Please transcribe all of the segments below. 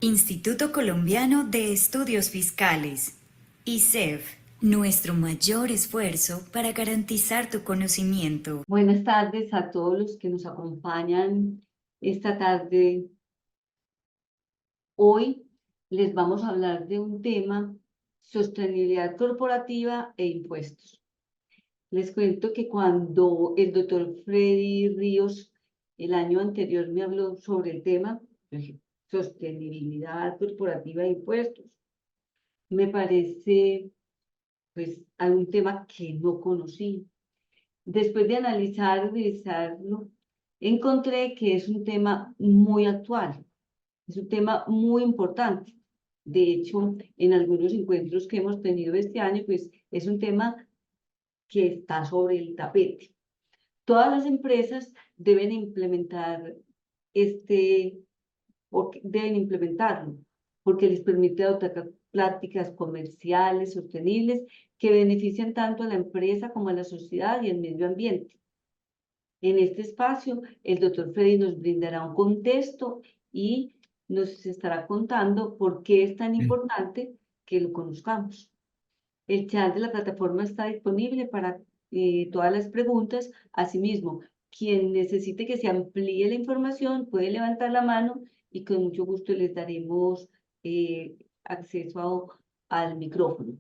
Instituto Colombiano de Estudios Fiscales, ICEF, nuestro mayor esfuerzo para garantizar tu conocimiento. Buenas tardes a todos los que nos acompañan esta tarde. Hoy les vamos a hablar de un tema: sostenibilidad corporativa e impuestos. Les cuento que cuando el doctor Freddy Ríos el año anterior me habló sobre el tema, yo dije, sostenibilidad corporativa e impuestos, me parece pues algún tema que no conocí. Después de analizarlo, encontré que es un tema muy actual, es un tema muy importante. De hecho, en algunos encuentros que hemos tenido este año, pues es un tema que está sobre el tapete. Todas las empresas deben implementar deben implementarlo, porque les permite adoptar prácticas comerciales sostenibles que benefician tanto a la empresa como a la sociedad y al medio ambiente. En este espacio, el doctor Freddy nos brindará un contexto y nos estará contando por qué es tan importante que lo conozcamos. El chat de la plataforma está disponible para todas las preguntas. Asimismo, quien necesite que se amplíe la información puede levantar la mano y con mucho gusto les daremos acceso al micrófono.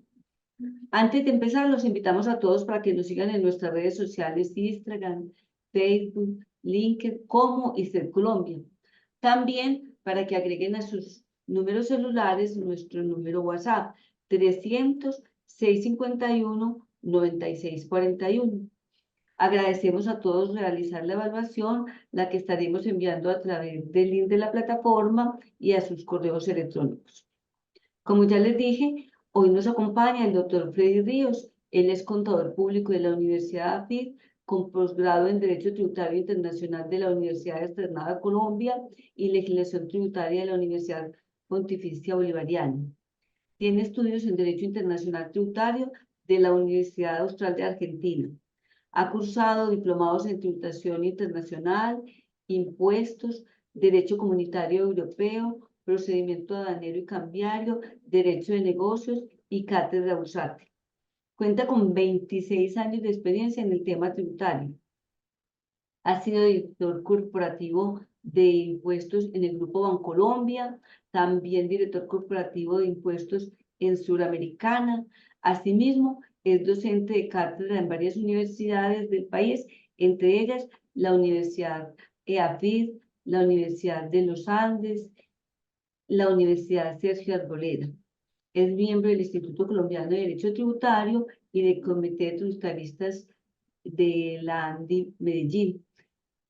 Antes de empezar, los invitamos a todos para que nos sigan en nuestras redes sociales: Instagram, Facebook, LinkedIn, como ICEF Colombia. También para que agreguen a sus números celulares nuestro número WhatsApp 300-651-9641. Agradecemos a todos realizar la evaluación, la que estaremos enviando a través del link de la plataforma y a sus correos electrónicos. Como ya les dije, hoy nos acompaña el doctor Freddy Ríos. Él es contador público de la Universidad AFIT, con posgrado en Derecho Tributario Internacional de la Universidad Externada de Colombia y Legislación Tributaria de la Universidad Pontificia Bolivariana. Tiene estudios en Derecho Internacional Tributario de la Universidad Austral de Argentina. Ha cursado diplomados en Tributación Internacional, Impuestos, Derecho Comunitario Europeo, Procedimiento Aduanero y Cambiario, Derecho de Negocios y Cátedra Bursátil. Cuenta con 26 años de experiencia en el tema tributario. Ha sido director corporativo de impuestos en el Grupo Bancolombia, también director corporativo de impuestos en Suramericana. Asimismo, es docente de cátedra en varias universidades del país, entre ellas la Universidad EAFID, la Universidad de los Andes, la Universidad Sergio Arboleda. Es miembro del Instituto Colombiano de Derecho Tributario y del Comité de Tributaristas de la ANDI Medellín.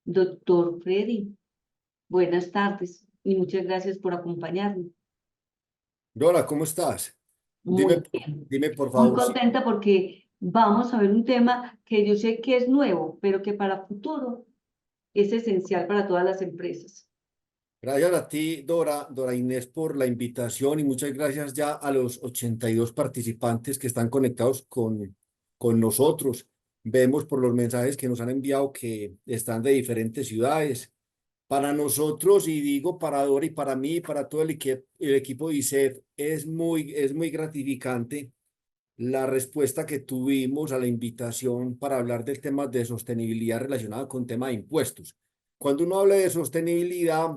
Doctor Freddy, buenas tardes y muchas gracias por acompañarme. Dora, ¿cómo estás? Muy bien, Dime por muy favor, si contenta porque vamos a ver un tema que yo sé que es nuevo, pero que para futuro es esencial para todas las empresas. gracias a ti, Dora Inés, por la invitación y muchas gracias ya a los 82 participantes que están conectados con nosotros. Vemos por los mensajes que nos han enviado que están de diferentes ciudades. Para nosotros, y digo para Dora y para mí y para todo el equipo de ICEF, es muy gratificante la respuesta que tuvimos a la invitación para hablar del tema de sostenibilidad relacionada con tema de impuestos. Cuando uno habla de sostenibilidad,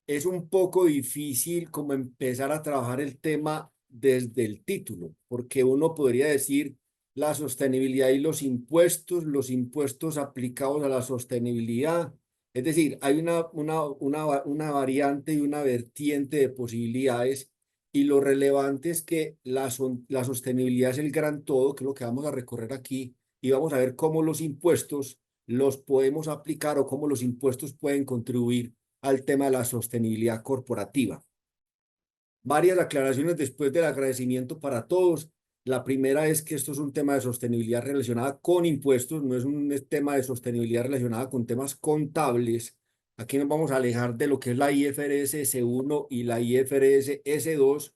es un poco difícil como empezar a trabajar el tema desde el título, porque uno podría decir la sostenibilidad y los impuestos aplicados a la sostenibilidad. Es decir, hay una variante y una vertiente de posibilidades, y lo relevante es que la sostenibilidad es el gran todo, que es lo que vamos a recorrer aquí, y vamos a ver cómo los impuestos los podemos aplicar o cómo los impuestos pueden contribuir al tema de la sostenibilidad corporativa. Varias aclaraciones después del agradecimiento para todos. La primera es que esto es un tema de sostenibilidad relacionada con impuestos, no es un tema de sostenibilidad relacionada con temas contables. Aquí nos vamos a alejar de lo que es la IFRS S1 y la IFRS S2,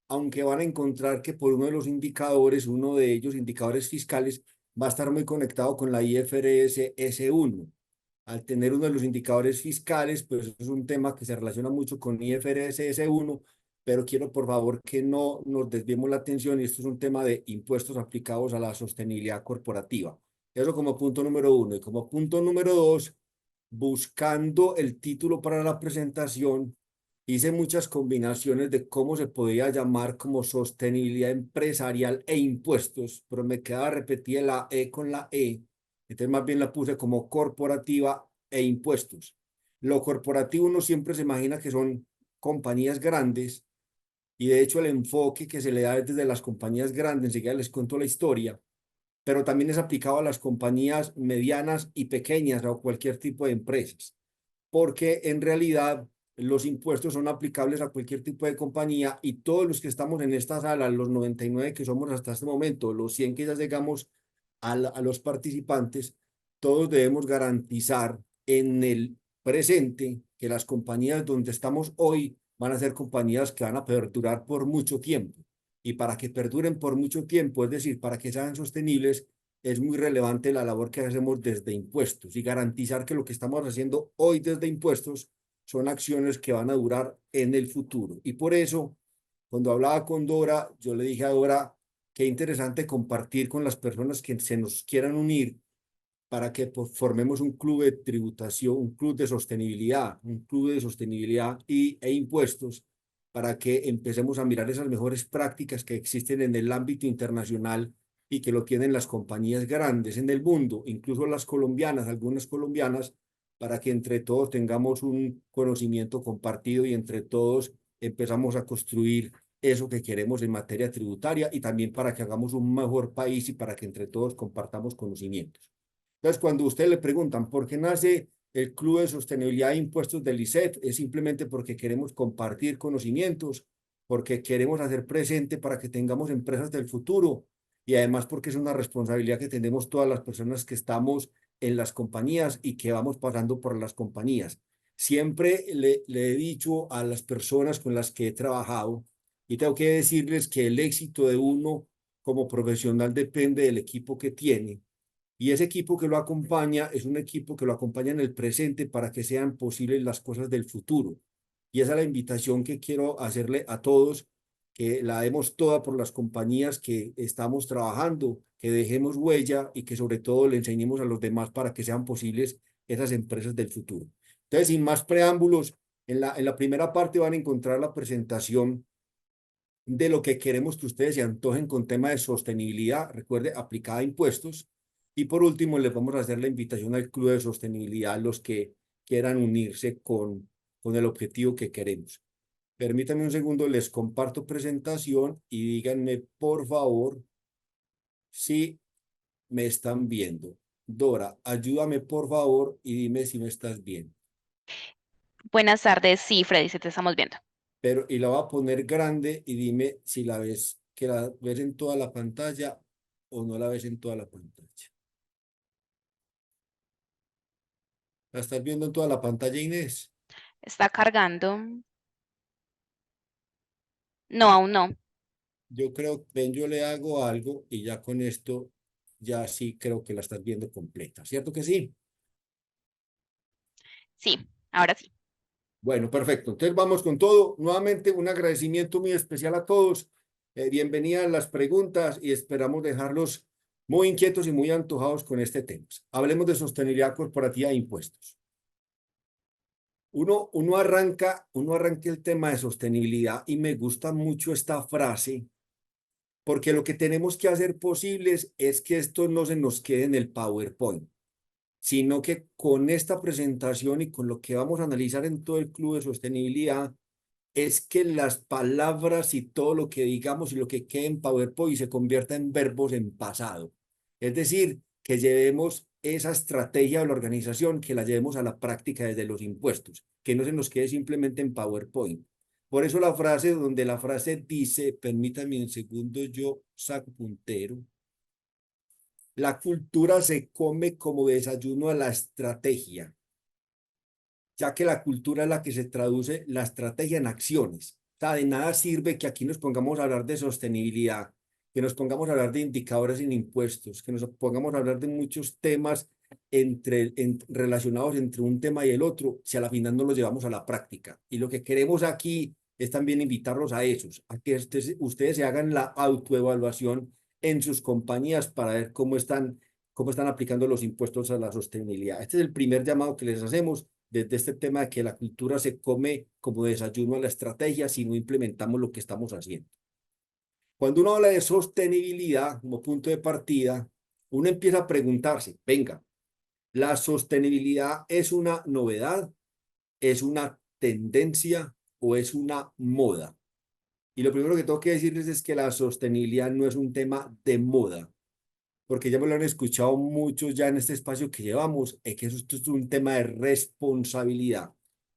aunque van a encontrar que por uno de los indicadores, uno de ellos, indicadores fiscales, va a estar muy conectado con la IFRS S1. al tener uno de los indicadores fiscales, pues es un tema que se relaciona mucho con IFRS 1, pero quiero por favor que no nos desviemos la atención y esto es un tema de impuestos aplicados a la sostenibilidad corporativa. Eso como punto número uno. Y como punto número dos, buscando el título para la presentación, hice muchas combinaciones de cómo se podía llamar como sostenibilidad empresarial e impuestos, pero me quedaba repetida la E con la E, entonces más bien la puse como corporativa e impuestos. Lo corporativo uno siempre se imagina que son compañías grandes y de hecho el enfoque que se le da desde las compañías grandes, enseguida les cuento la historia, pero también es aplicado a las compañías medianas y pequeñas o cualquier tipo de empresas, porque en realidad los impuestos son aplicables a cualquier tipo de compañía y todos los que estamos en esta sala, los 99 que somos hasta este momento, los 100 que ya llegamos a los participantes, todos debemos garantizar en el presente que las compañías donde estamos hoy van a ser compañías que van a perdurar por mucho tiempo. Y para que perduren por mucho tiempo, es decir, para que sean sostenibles, es muy relevante la labor que hacemos desde impuestos y garantizar que lo que estamos haciendo hoy desde impuestos son acciones que van a durar en el futuro. Y por eso, cuando hablaba con Dora, yo le dije a Dora, qué interesante compartir con las personas que se nos quieran unir para que formemos un club de tributación, un club de sostenibilidad, un club de sostenibilidad e impuestos, para que empecemos a mirar esas mejores prácticas que existen en el ámbito internacional y que lo tienen las compañías grandes en el mundo, incluso las colombianas, algunas colombianas, para que entre todos tengamos un conocimiento compartido y entre todos empezamos a construir eso que queremos en materia tributaria y también para que hagamos un mejor país y para que entre todos compartamos conocimientos. Entonces, cuando ustedes le preguntan por qué nace el Club de Sostenibilidad e Impuestos del ICET, es simplemente porque queremos compartir conocimientos, porque queremos hacer presente para que tengamos empresas del futuro y además porque es una responsabilidad que tenemos todas las personas que estamos en las compañías y que vamos pasando por las compañías. Siempre le he dicho a las personas con las que he trabajado y tengo que decirles que el éxito de uno como profesional depende del equipo que tiene. Y ese equipo que lo acompaña es un equipo que lo acompaña en el presente para que sean posibles las cosas del futuro. Y esa es la invitación que quiero hacerle a todos, que la demos toda por las compañías que estamos trabajando, que dejemos huella y que sobre todo le enseñemos a los demás para que sean posibles esas empresas del futuro. Entonces, sin más preámbulos, en la primera parte van a encontrar la presentación de lo que queremos que ustedes se antojen con tema de sostenibilidad, recuerde, aplicada a impuestos. Y por último, les vamos a hacer la invitación al Club de Sostenibilidad, los que quieran unirse con el objetivo que queremos. Permítanme un segundo, les comparto presentación y díganme, por favor, si me están viendo. Dora, ayúdame, por favor, y dime si me estás viendo. Buenas tardes, sí, Freddy, sí te estamos viendo. Pero, y la voy a poner grande y dime si la ves, que la ves en toda la pantalla o no la ves en toda la pantalla. ¿La estás viendo en toda la pantalla, Inés? ¿Está cargando? No, aún no. Yo creo, ven, yo le hago algo y ya con esto, ya sí creo que la estás viendo completa, ¿cierto que sí? Sí, ahora sí. Bueno, perfecto. Entonces vamos con todo. Nuevamente un agradecimiento muy especial a todos. Bienvenidas las preguntas y esperamos dejarlos muy inquietos y muy antojados con este tema. Hablemos de sostenibilidad corporativa e impuestos. Uno arranca el tema de sostenibilidad y me gusta mucho esta frase porque lo que tenemos que hacer posibles es que esto no se nos quede en el PowerPoint, sino que con esta presentación y con lo que vamos a analizar en todo el Club de Sostenibilidad, es que las palabras y todo lo que digamos y lo que quede en PowerPoint se convierta en verbos en pasado. Es decir, que llevemos esa estrategia de la organización, que la llevemos a la práctica desde los impuestos, que no se nos quede simplemente en PowerPoint. Por eso la frase donde la frase dice, permítanme un segundo, yo saco puntero, la cultura se come como desayuno a la estrategia, ya que la cultura es la que se traduce la estrategia en acciones. O sea, de nada sirve que aquí nos pongamos a hablar de sostenibilidad, que nos pongamos a hablar de indicadores en impuestos, que nos pongamos a hablar de muchos temas relacionados entre un tema y el otro, si a la final no los llevamos a la práctica. Y lo que queremos aquí es también invitarlos a esos, a que ustedes se hagan la autoevaluación en sus compañías para ver cómo están aplicando los impuestos a la sostenibilidad. Este es el primer llamado que les hacemos desde este tema de que la cultura se come como desayuno a la estrategia si no implementamos lo que estamos haciendo. Cuando uno habla de sostenibilidad como punto de partida, uno empieza a preguntarse, venga, ¿la sostenibilidad es una novedad, es una tendencia o es una moda? Y lo primero que tengo que decirles es que la sostenibilidad no es un tema de moda, porque ya me lo han escuchado muchos ya en este espacio que llevamos, es que esto es un tema de responsabilidad.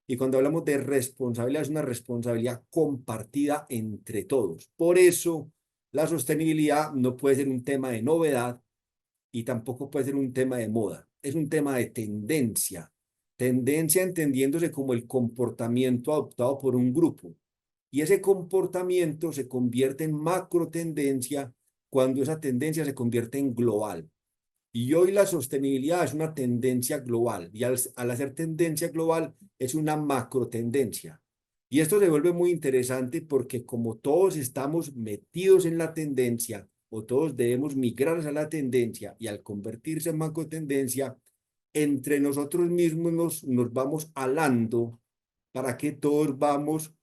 Y cuando hablamos de responsabilidad, es una responsabilidad compartida entre todos. Por eso, la sostenibilidad no puede ser un tema de novedad y tampoco puede ser un tema de moda. Es un tema de tendencia. Tendencia entendiéndose como el comportamiento adoptado por un grupo. Y ese comportamiento se convierte en macro tendencia cuando esa tendencia se convierte en global. Y hoy la sostenibilidad es una tendencia global y al hacer tendencia global es una macro tendencia. Y esto se vuelve muy interesante porque como todos estamos metidos en la tendencia o todos debemos migrar a la tendencia y al convertirse en macro tendencia, entre nosotros mismos nos vamos alando para que todos vamos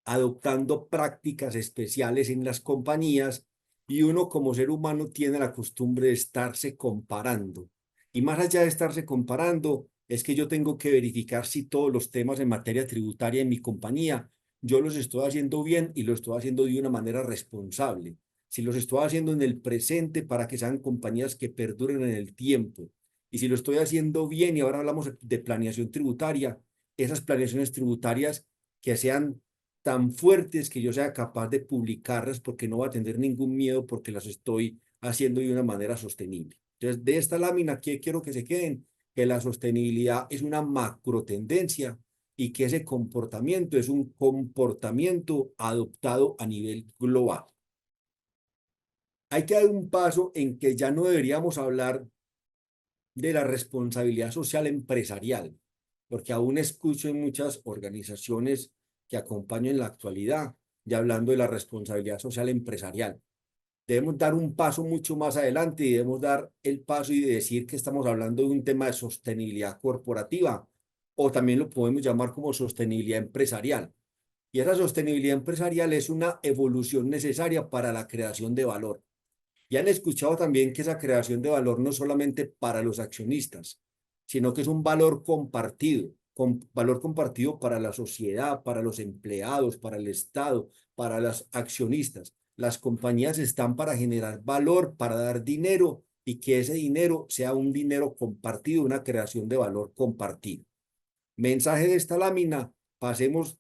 adoptando prácticas especiales en las compañías y uno como ser humano tiene la costumbre de estarse comparando. Y más allá de estarse comparando, es que yo tengo que verificar si todos los temas en materia tributaria en mi compañía, yo los estoy haciendo bien y lo estoy haciendo de una manera responsable. Si los estoy haciendo en el presente para que sean compañías que perduren en el tiempo. Y si lo estoy haciendo bien, y ahora hablamos de planeación tributaria, esas planeaciones tributarias que sean tan fuertes que yo sea capaz de publicarlas porque no va a tener ningún miedo porque las estoy haciendo de una manera sostenible. Entonces, de esta lámina, ¿qué quiero que se queden? Que la sostenibilidad es una macro tendencia y que ese comportamiento es un comportamiento adoptado a nivel global. Hay que dar un paso en que ya no deberíamos hablar de la responsabilidad social empresarial, porque aún escucho en muchas organizaciones que acompaño en la actualidad, ya hablando de la responsabilidad social empresarial. Debemos dar un paso mucho más adelante y debemos dar el paso y decir que estamos hablando de un tema de sostenibilidad corporativa, o también lo podemos llamar como sostenibilidad empresarial. Y esa sostenibilidad empresarial es una evolución necesaria para la creación de valor. Y han escuchado también que esa creación de valor no solamente para los accionistas, sino que es un valor compartido para la sociedad, para los empleados, para el Estado, para los accionistas. Las compañías están para generar valor, para dar dinero y que ese dinero sea un dinero compartido, una creación de valor compartido. Mensaje de esta lámina, pasemos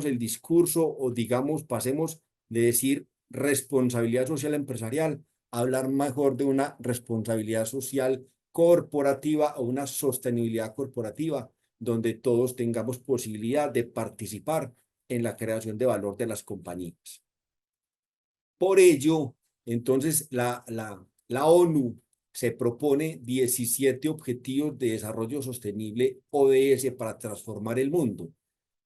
el discurso o digamos, pasemos de decir responsabilidad social empresarial a hablar mejor de una responsabilidad social corporativa o una sostenibilidad corporativa, donde todos tengamos posibilidad de participar en la creación de valor de las compañías. Por ello, entonces, la ONU se propone 17 Objetivos de Desarrollo Sostenible ODS para transformar el mundo.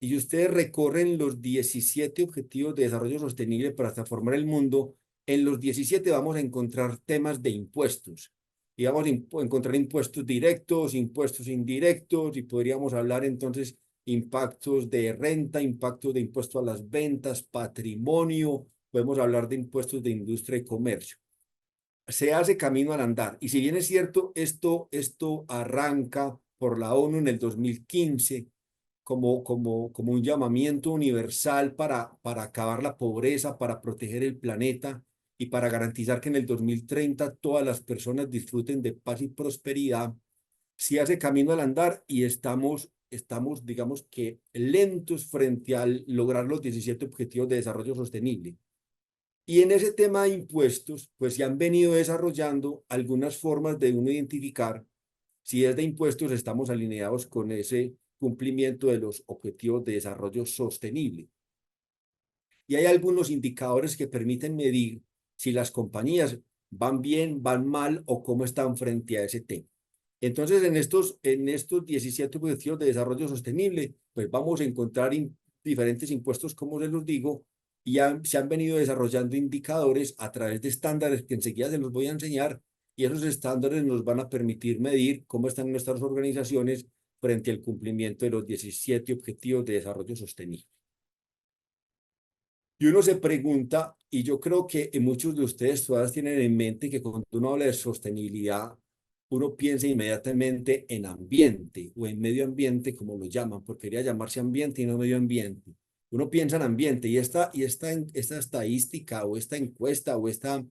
Y si ustedes recorren los 17 Objetivos de Desarrollo Sostenible para transformar el mundo, en los 17 vamos a encontrar temas de impuestos. Y vamos a encontrar impuestos directos, impuestos indirectos, y podríamos hablar entonces impactos de renta, impactos de impuestos a las ventas, patrimonio, podemos hablar de impuestos de industria y comercio. Se hace camino al andar. Y si bien es cierto, esto arranca por la ONU en el 2015 como un llamamiento universal para acabar la pobreza, para proteger el planeta y para garantizar que en el 2030 todas las personas disfruten de paz y prosperidad, sí hace camino al andar y estamos, digamos que, lentos frente al lograr los 17 Objetivos de Desarrollo Sostenible. Y en ese tema de impuestos, pues se han venido desarrollando algunas formas de uno identificar si desde impuestos estamos alineados con ese cumplimiento de los objetivos de desarrollo sostenible. Y hay algunos indicadores que permiten medir si las compañías van bien, van mal o cómo están frente a ese tema. Entonces, en estos 17 objetivos de desarrollo sostenible, pues vamos a encontrar diferentes impuestos, como se los digo, y se han venido desarrollando indicadores a través de estándares que enseguida se los voy a enseñar, y esos estándares nos van a permitir medir cómo están nuestras organizaciones frente al cumplimiento de los 17 objetivos de desarrollo sostenible. Y uno se pregunta, y yo creo que muchos de ustedes todas tienen en mente que cuando uno habla de sostenibilidad, uno piensa inmediatamente en ambiente o en medio ambiente, como lo llaman, porque quería llamarse ambiente y no medio ambiente. Uno piensa en ambiente y esta estadística o esta encuesta o esta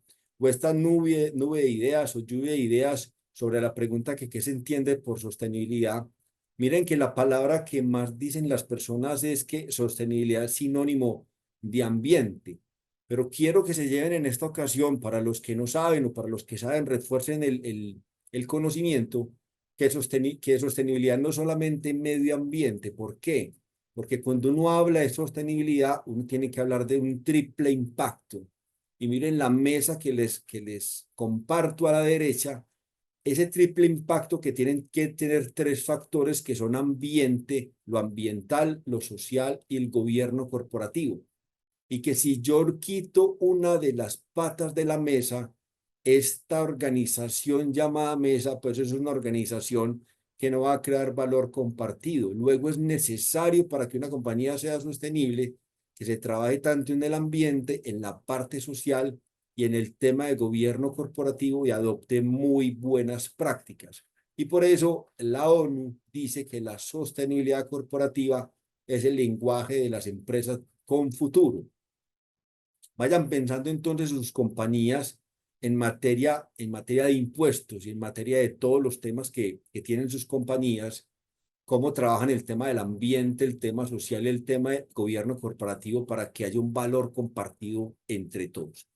nube de ideas o lluvia de ideas sobre la pregunta que qué se entiende por sostenibilidad. Miren que la palabra que más dicen las personas es que sostenibilidad es sinónimo de ambiente. Pero quiero que se lleven en esta ocasión, para los que no saben o para los que saben, refuercen el conocimiento, que sostenibilidad no solamente medio ambiente. ¿Por qué? Porque cuando uno habla de sostenibilidad, uno tiene que hablar de un triple impacto. Y miren la mesa que les comparto a la derecha, ese triple impacto que tienen que tener tres factores que son ambiente, lo ambiental, lo social y el gobierno corporativo. Y que si yo quito una de las patas de la mesa, esta organización llamada mesa, pues es una organización que no va a crear valor compartido. Luego es necesario para que una compañía sea sostenible que se trabaje tanto en el ambiente, en la parte social y en el tema de gobierno corporativo y adopte muy buenas prácticas. Y por eso la ONU dice que la sostenibilidad corporativa es el lenguaje de las empresas con futuro. Vayan pensando entonces sus compañías en materia de impuestos y en materia de todos los temas que tienen sus compañías, cómo trabajan el tema del ambiente, el tema social y el tema de gobierno corporativo para que haya un valor compartido entre todos.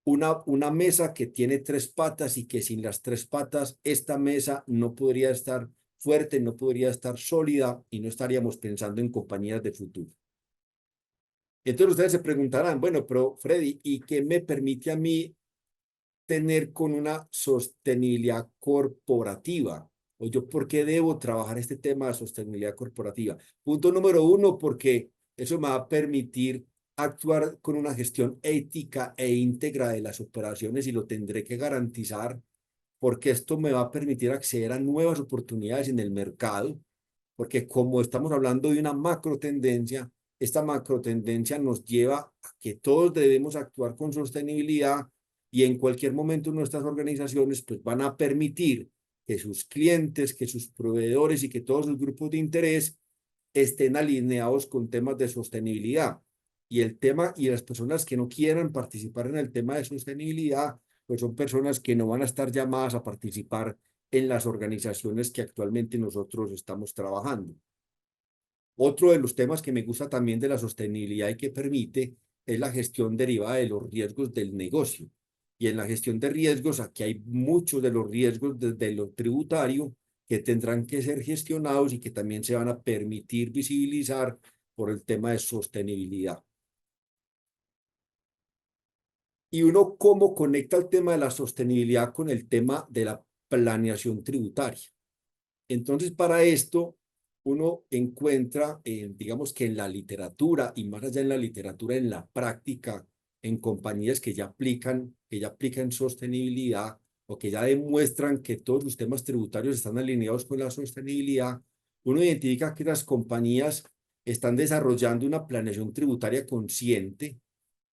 Una mesa que tiene tres patas y que sin las tres patas esta mesa no podría estar fuerte, no podría estar sólida y no estaríamos pensando en compañías de futuro. Entonces ustedes se preguntarán, bueno, pero Freddy, ¿y qué me permite a mí tener con una sostenibilidad corporativa? ¿O yo por qué debo trabajar este tema de sostenibilidad corporativa? Punto número uno, porque eso me va a permitir actuar con una gestión ética e íntegra de las operaciones y lo tendré que garantizar porque esto me va a permitir acceder a nuevas oportunidades en el mercado, porque como estamos hablando de una macro tendencia, esta macro tendencia nos lleva a que todos debemos actuar con sostenibilidad y en cualquier momento nuestras organizaciones pues van a permitir que sus clientes, que sus proveedores y que todos sus grupos de interés estén alineados con temas de sostenibilidad. Y el tema y las personas que no quieran participar en el tema de sostenibilidad, pues son personas que no van a estar llamadas a participar en las organizaciones que actualmente nosotros estamos trabajando. Otro de los temas que me gusta también de la sostenibilidad y que permite es la gestión derivada de los riesgos del negocio. Y en la gestión de riesgos, aquí hay muchos de los riesgos desde lo tributario que tendrán que ser gestionados y que también se van a permitir visibilizar por el tema de sostenibilidad. Y uno, ¿cómo conecta el tema de la sostenibilidad con el tema de la planeación tributaria? Entonces, para esto, uno encuentra, digamos que en la literatura y más allá en la literatura, en la práctica, en compañías que ya aplican sostenibilidad o que ya demuestran que todos los temas tributarios están alineados con la sostenibilidad, uno identifica que las compañías están desarrollando una planeación tributaria consciente.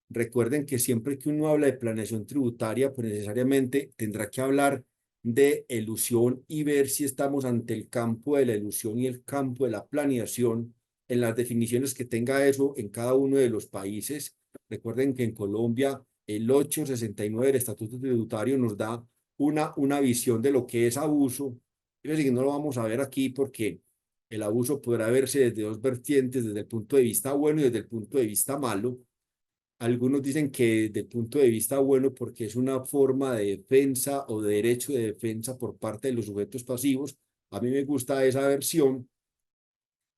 Recuerden que siempre que uno habla de planeación tributaria, pues necesariamente tendrá que hablar de elusión y ver si estamos ante el campo de la elusión y el campo de la planeación en las definiciones que tenga eso en cada uno de los países. Recuerden que en Colombia el 869 del Estatuto Tributario nos da una visión de lo que es abuso. Es decir, no lo vamos a ver aquí porque el abuso podrá verse desde dos vertientes, desde el punto de vista bueno y desde el punto de vista malo. Algunos dicen que desde el punto de vista bueno porque es una forma de defensa o de derecho de defensa por parte de los sujetos pasivos. A mí me gusta esa versión.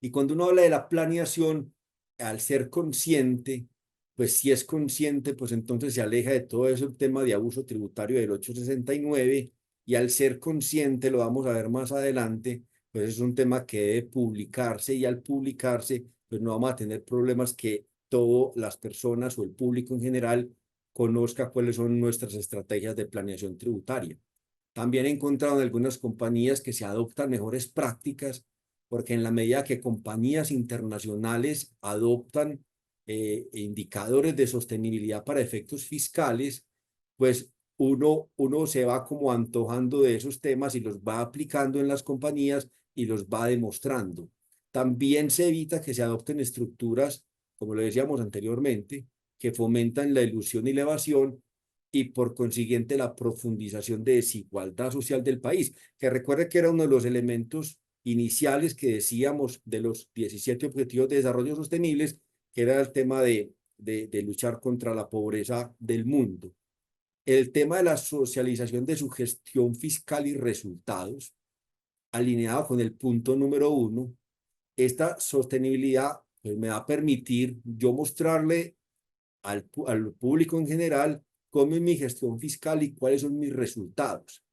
Y cuando uno habla de la planeación, al ser consciente, pues si es consciente, pues entonces se aleja de todo ese tema de abuso tributario del 869 y al ser consciente, lo vamos a ver más adelante, pues es un tema que debe publicarse y al publicarse, pues no vamos a tener problemas que todas las personas o el público en general conozca cuáles son nuestras estrategias de planeación tributaria. También he encontrado en algunas compañías que se adoptan mejores prácticas, porque en la medida que compañías internacionales adoptan indicadores de sostenibilidad para efectos fiscales, pues uno se va como antojando de esos temas y los va aplicando en las compañías y los va demostrando. También se evita que se adopten estructuras, como lo decíamos anteriormente, que fomentan la ilusión y la evasión y por consiguiente la profundización de desigualdad social del país, que recuerde que era uno de los elementos iniciales que decíamos de los 17 Objetivos de Desarrollo Sostenibles, que era el tema de luchar contra la pobreza del mundo. El tema de la socialización de su gestión fiscal y resultados, alineado con el punto número 1, esta sostenibilidad pues, me va a permitir yo mostrarle al público en general cómo es mi gestión fiscal y cuáles son mis resultados.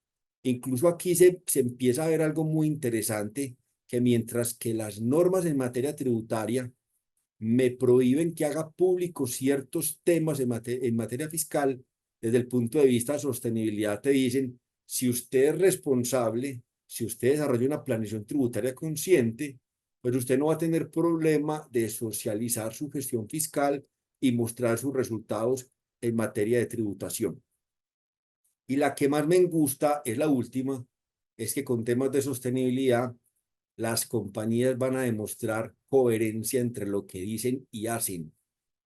Incluso aquí se empieza a ver algo muy interesante, que mientras que las normas en materia tributaria me prohíben que haga público ciertos temas en materia fiscal, desde el punto de vista de sostenibilidad te dicen, si usted es responsable, si usted desarrolla una planeación tributaria consciente, pues usted no va a tener problema de socializar su gestión fiscal y mostrar sus resultados en materia de tributación. Y la que más me gusta es la última, es que con temas de sostenibilidad, las compañías van a demostrar coherencia entre lo que dicen y hacen.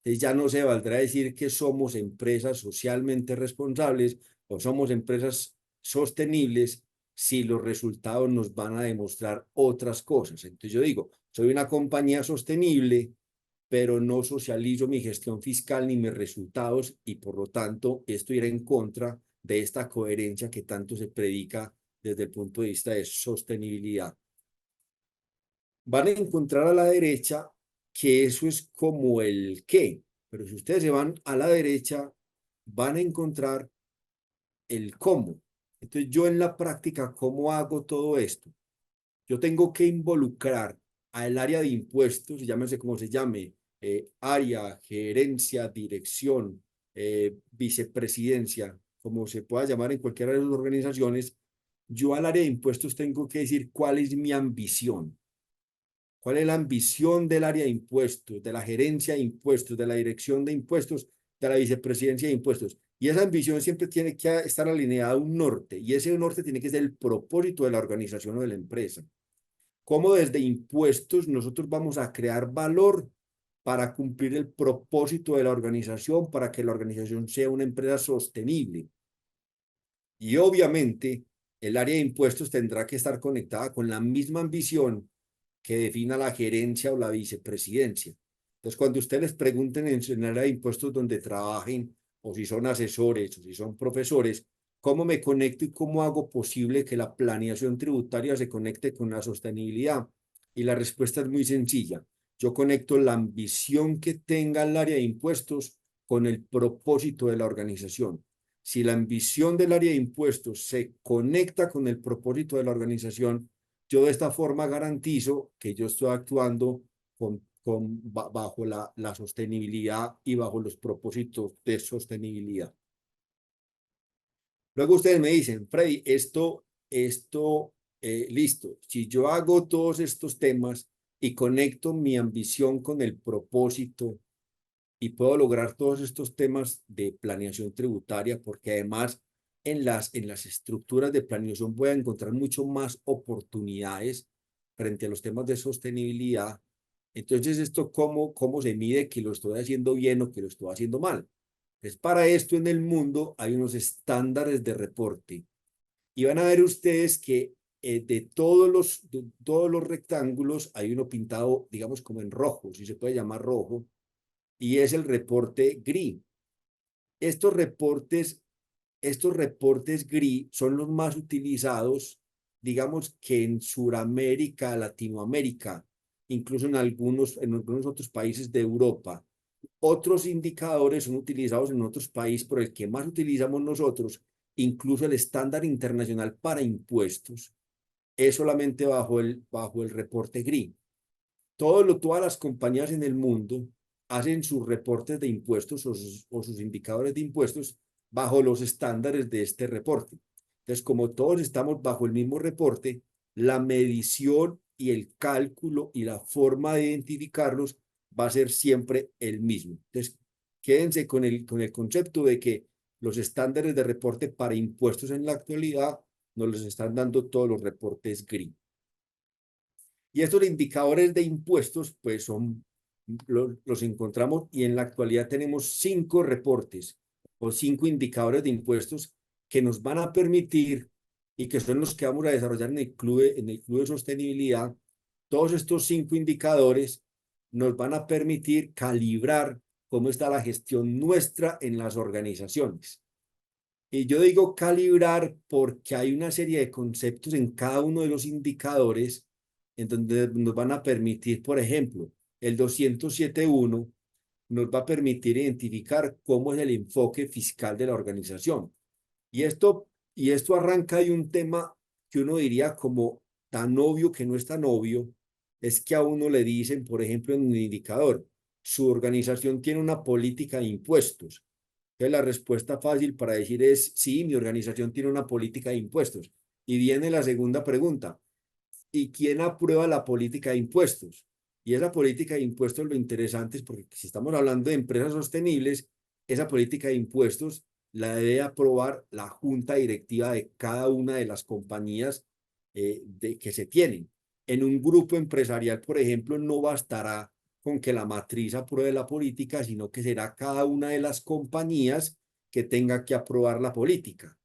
Entonces ya no se valdrá decir que somos empresas socialmente responsables o somos empresas sostenibles si los resultados nos van a demostrar otras cosas. Entonces yo digo, soy una compañía sostenible, pero no socializo mi gestión fiscal ni mis resultados y por lo tanto esto irá en contra de esta coherencia que tanto se predica desde el punto de vista de sostenibilidad. Van a encontrar a la derecha que eso es como el qué, pero si ustedes se van a la derecha, van a encontrar el cómo. Entonces yo en la práctica, ¿cómo hago todo esto? Yo tengo que involucrar al área de impuestos, llámese como se llame, área, gerencia, dirección, vicepresidencia, como se pueda llamar en cualquiera de las organizaciones. Yo al área de impuestos tengo que decir cuál es mi ambición. ¿Cuál es la ambición del área de impuestos, de la gerencia de impuestos, de la dirección de impuestos, de la vicepresidencia de impuestos? Y esa ambición siempre tiene que estar alineada a un norte, y ese norte tiene que ser el propósito de la organización o de la empresa. ¿Cómo desde impuestos nosotros vamos a crear valor para cumplir el propósito de la organización, para que la organización sea una empresa sostenible? Y obviamente el área de impuestos tendrá que estar conectada con la misma ambición que defina la gerencia o la vicepresidencia. Entonces, cuando ustedes les pregunten en el área de impuestos donde trabajen, o si son asesores, o si son profesores, ¿cómo me conecto y cómo hago posible que la planeación tributaria se conecte con la sostenibilidad? Y la respuesta es muy sencilla. Yo conecto la ambición que tenga el área de impuestos con el propósito de la organización. Si la ambición del área de impuestos se conecta con el propósito de la organización, yo de esta forma garantizo que yo estoy actuando bajo la sostenibilidad y bajo los propósitos de sostenibilidad. Luego ustedes me dicen, Freddy, listo, si yo hago todos estos temas y conecto mi ambición con el propósito y puedo lograr todos estos temas de planeación tributaria, porque además en las estructuras de planeación voy a encontrar mucho más oportunidades frente a los temas de sostenibilidad. Entonces, ¿esto cómo se mide que lo estoy haciendo bien o que lo estoy haciendo mal? Pues para esto en el mundo hay unos estándares de reporte. Y van a ver ustedes que de todos los rectángulos hay uno pintado, digamos, como en rojo, si se puede llamar rojo, y es el reporte GRI. Estos reportes GRI son los más utilizados, digamos que en Sudamérica, Latinoamérica, incluso en algunos otros países de Europa. Otros indicadores son utilizados en otros países, pero el que más utilizamos nosotros incluso el estándar internacional para impuestos, es solamente bajo el reporte GRI. Todas las compañías en el mundo hacen sus reportes de impuestos o sus indicadores de impuestos bajo los estándares de este reporte. Entonces, como todos estamos bajo el mismo reporte, la medición y el cálculo y la forma de identificarlos va a ser siempre el mismo. Entonces, quédense con el concepto de que los estándares de reporte para impuestos en la actualidad nos los están dando todos los reportes GRI. Y estos indicadores de impuestos, pues los encontramos y en la actualidad tenemos 5 reportes o 5 indicadores de impuestos que nos van a permitir y que son los que vamos a desarrollar en el club de sostenibilidad. Todos estos 5 indicadores nos van a permitir calibrar cómo está la gestión nuestra en las organizaciones. Y yo digo calibrar porque hay una serie de conceptos en cada uno de los indicadores en donde nos van a permitir, por ejemplo, el 207.1 nos va a permitir identificar cómo es el enfoque fiscal de la organización. Y esto arranca de un tema que uno diría como tan obvio que no es tan obvio, es que a uno le dicen, por ejemplo, en un indicador, su organización tiene una política de impuestos. Entonces, la respuesta fácil para decir es, sí, mi organización tiene una política de impuestos. Y viene la segunda pregunta, ¿y quién aprueba la política de impuestos? Y esa política de impuestos, lo interesante es porque si estamos hablando de empresas sostenibles, esa política de impuestos la debe aprobar la junta directiva de cada una de las compañías que se tienen. En un grupo empresarial, por ejemplo, no bastará con que la matriz apruebe la política, sino que será cada una de las compañías que tenga que aprobar la política.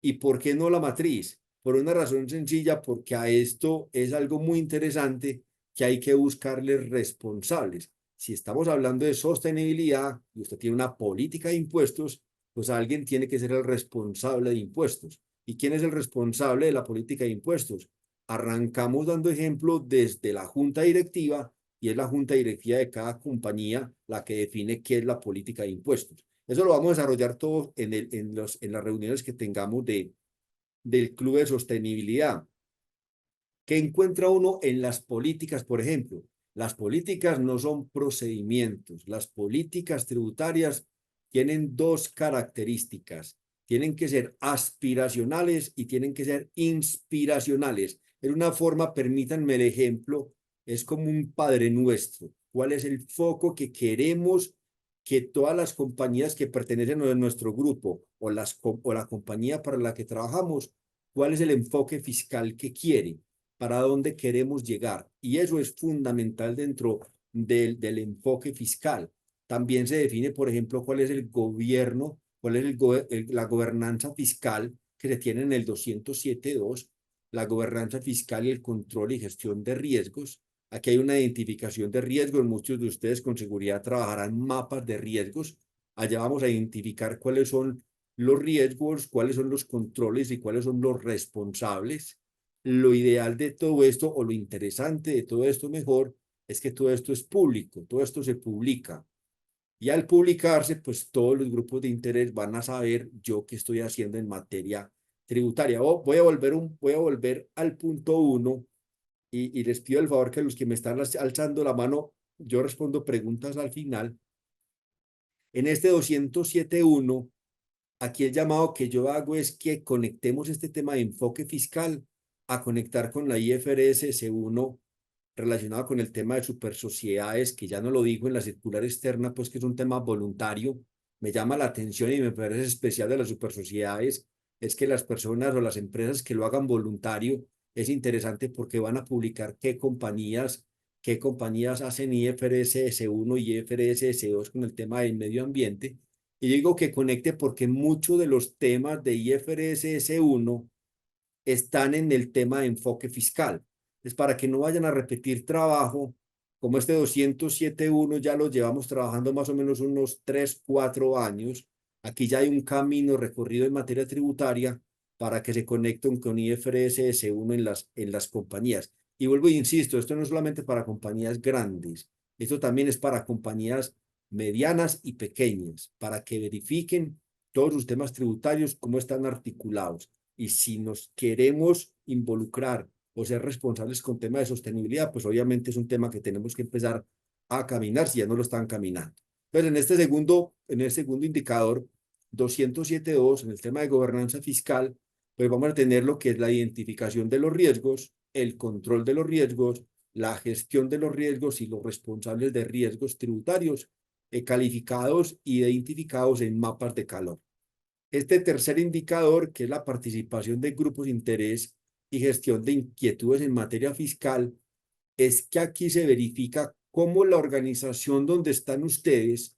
¿Y por qué no la matriz? Por una razón sencilla, porque a esto es algo muy interesante que hay que buscarle responsables. Si estamos hablando de sostenibilidad y usted tiene una política de impuestos, pues alguien tiene que ser el responsable de impuestos. ¿Y quién es el responsable de la política de impuestos? Arrancamos dando ejemplo desde la junta directiva y es la junta directiva de cada compañía la que define qué es la política de impuestos. Eso lo vamos a desarrollar todo en las reuniones que tengamos del Club de Sostenibilidad. ¿Qué encuentra uno en las políticas, por ejemplo? Las políticas no son procedimientos. Las políticas tributarias tienen 2 características. Tienen que ser aspiracionales y tienen que ser inspiracionales. En una forma, permítanme el ejemplo, es como un Padre Nuestro. ¿Cuál es el foco que queremos que todas las compañías que pertenecen a nuestro grupo o la compañía para la que trabajamos, cuál es el enfoque fiscal que quieren, para dónde queremos llegar? Y eso es fundamental dentro del enfoque fiscal. También se define, por ejemplo, cuál es el gobierno, cuál es la gobernanza fiscal que se tiene en el 207.2, la gobernanza fiscal y el control y gestión de riesgos. Aquí hay una identificación de riesgos. Muchos de ustedes con seguridad trabajarán mapas de riesgos. Allá vamos a identificar cuáles son los riesgos, cuáles son los controles y cuáles son los responsables. Lo ideal de todo esto, o lo interesante de todo esto mejor, es que todo esto es público, todo esto se publica. Y al publicarse, pues todos los grupos de interés van a saber yo qué estoy haciendo en materia tributaria. Voy a volver al punto 1 y les pido el favor que los que me están alzando la mano, yo respondo preguntas al final. En este 207.1, aquí el llamado que yo hago es que conectemos este tema de enfoque fiscal a conectar con la IFRS S1 relacionado con el tema de supersociedades, que ya no lo digo en la circular externa, pues que es un tema voluntario. Me llama la atención y me parece especial de las supersociedades, es que las personas o las empresas que lo hagan voluntario, es interesante porque van a publicar qué compañías hacen IFRS S1 y IFRS S2 con el tema del medio ambiente. Y digo que conecte porque muchos de los temas de IFRS S1 están en el tema de enfoque fiscal. Es para que no vayan a repetir trabajo, como este 207.1 ya lo llevamos trabajando más o menos unos 3, 4 años. Aquí ya hay un camino recorrido en materia tributaria para que se conecten con IFRS S1 en las compañías. Y vuelvo e insisto, esto no es solamente para compañías grandes, esto también es para compañías medianas y pequeñas, para que verifiquen todos sus temas tributarios, cómo están articulados. Y si nos queremos involucrar o ser responsables con temas de sostenibilidad, pues obviamente es un tema que tenemos que empezar a caminar si ya no lo están caminando. Entonces, en el segundo indicador, 207.2, en el tema de gobernanza fiscal, pues vamos a tener lo que es la identificación de los riesgos, el control de los riesgos, la gestión de los riesgos y los responsables de riesgos tributarios calificados e identificados en mapas de calor. Este tercer indicador, que es la participación de grupos de interés y gestión de inquietudes en materia fiscal, es que aquí se verifica cómo la organización donde están ustedes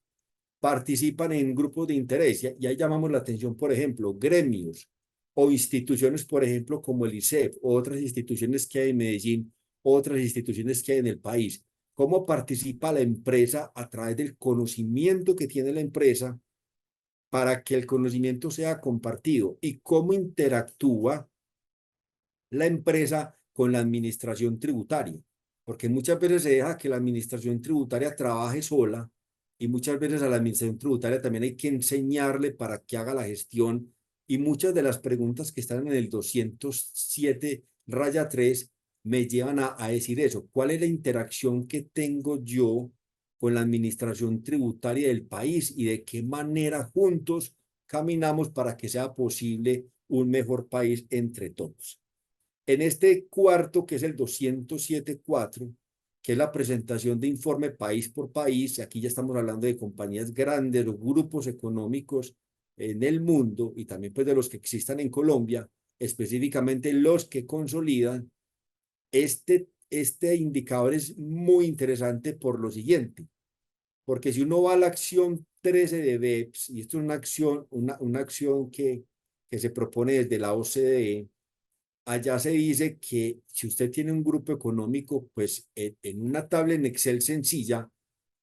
participan en grupos de interés. Y ahí llamamos la atención, por ejemplo, gremios o instituciones, por ejemplo, como el ISEF, o otras instituciones que hay en Medellín, otras instituciones que hay en el país. ¿Cómo participa la empresa a través del conocimiento que tiene la empresa para que el conocimiento sea compartido? ¿Y cómo interactúa la empresa con la administración tributaria? Porque muchas veces se deja que la administración tributaria trabaje sola y muchas veces a la administración tributaria también hay que enseñarle para que haga la gestión, y muchas de las preguntas que están en el 207-3 me llevan a decir eso. ¿Cuál es la interacción que tengo yo con la administración tributaria del país y de qué manera juntos caminamos para que sea posible un mejor país entre todos? En este cuarto, que es el 207.4, que es la presentación de informe país por país, aquí ya estamos hablando de compañías grandes, los grupos económicos en el mundo y también pues de los que existan en Colombia, específicamente los que consolidan. Este indicador es muy interesante por lo siguiente, porque si uno va a la acción 13 de BEPS, y esto es una acción que se propone desde la OCDE, allá se dice que si usted tiene un grupo económico, pues en una tabla en Excel sencilla,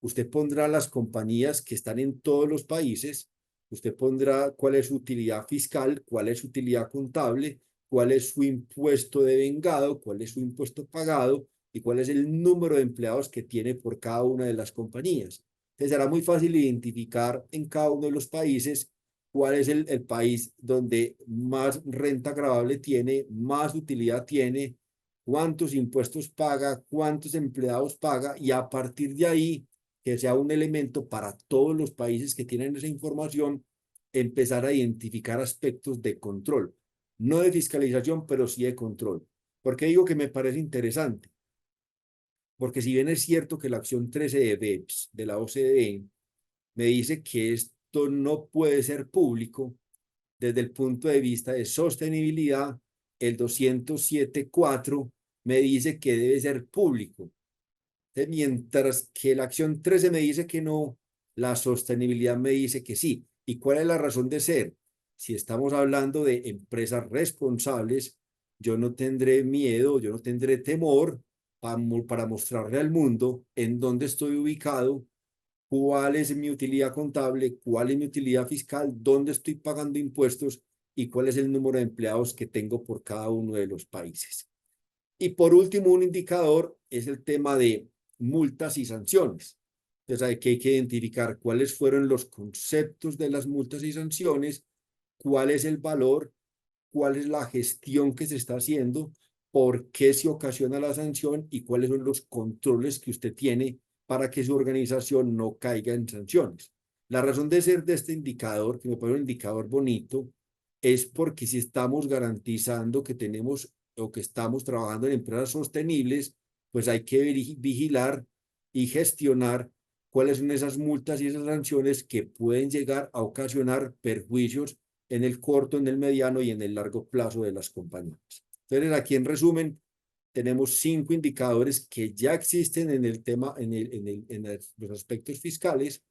usted pondrá las compañías que están en todos los países, usted pondrá cuál es su utilidad fiscal, cuál es su utilidad contable, cuál es su impuesto devengado, cuál es su impuesto pagado y cuál es el número de empleados que tiene por cada una de las compañías. Entonces será muy fácil identificar en cada uno de los países cuál es el país donde más renta gravable tiene, más utilidad tiene, cuántos impuestos paga, cuántos empleados paga, y a partir de ahí, que sea un elemento para todos los países que tienen esa información, empezar a identificar aspectos de control, no de fiscalización, pero sí de control. ¿Por qué digo que me parece interesante? Porque si bien es cierto que la acción 13 de BEPS de la OCDE me dice que esto no puede ser público, desde el punto de vista de sostenibilidad, el 207.4 me dice que debe ser público. Entonces, mientras que la acción 13 me dice que no, la sostenibilidad me dice que sí. ¿Y cuál es la razón de ser? Si estamos hablando de empresas responsables, yo no tendré miedo, yo no tendré temor para mostrarle al mundo en dónde estoy ubicado, cuál es mi utilidad contable, cuál es mi utilidad fiscal, dónde estoy pagando impuestos y cuál es el número de empleados que tengo por cada uno de los países. Y por último, un indicador es el tema de multas y sanciones. Entonces hay que identificar cuáles fueron los conceptos de las multas y sanciones, cuál es el valor, cuál es la gestión que se está haciendo, por qué se ocasiona la sanción y cuáles son los controles que usted tiene para que su organización no caiga en sanciones. La razón de ser de este indicador, que me parece un indicador bonito, es porque si estamos garantizando que tenemos o que estamos trabajando en empresas sostenibles, pues hay que vigilar y gestionar cuáles son esas multas y esas sanciones que pueden llegar a ocasionar perjuicios en el corto, en el mediano y en el largo plazo de las compañías. Entonces, aquí en resumen, tenemos 5 indicadores que ya existen en el tema, en los aspectos fiscales,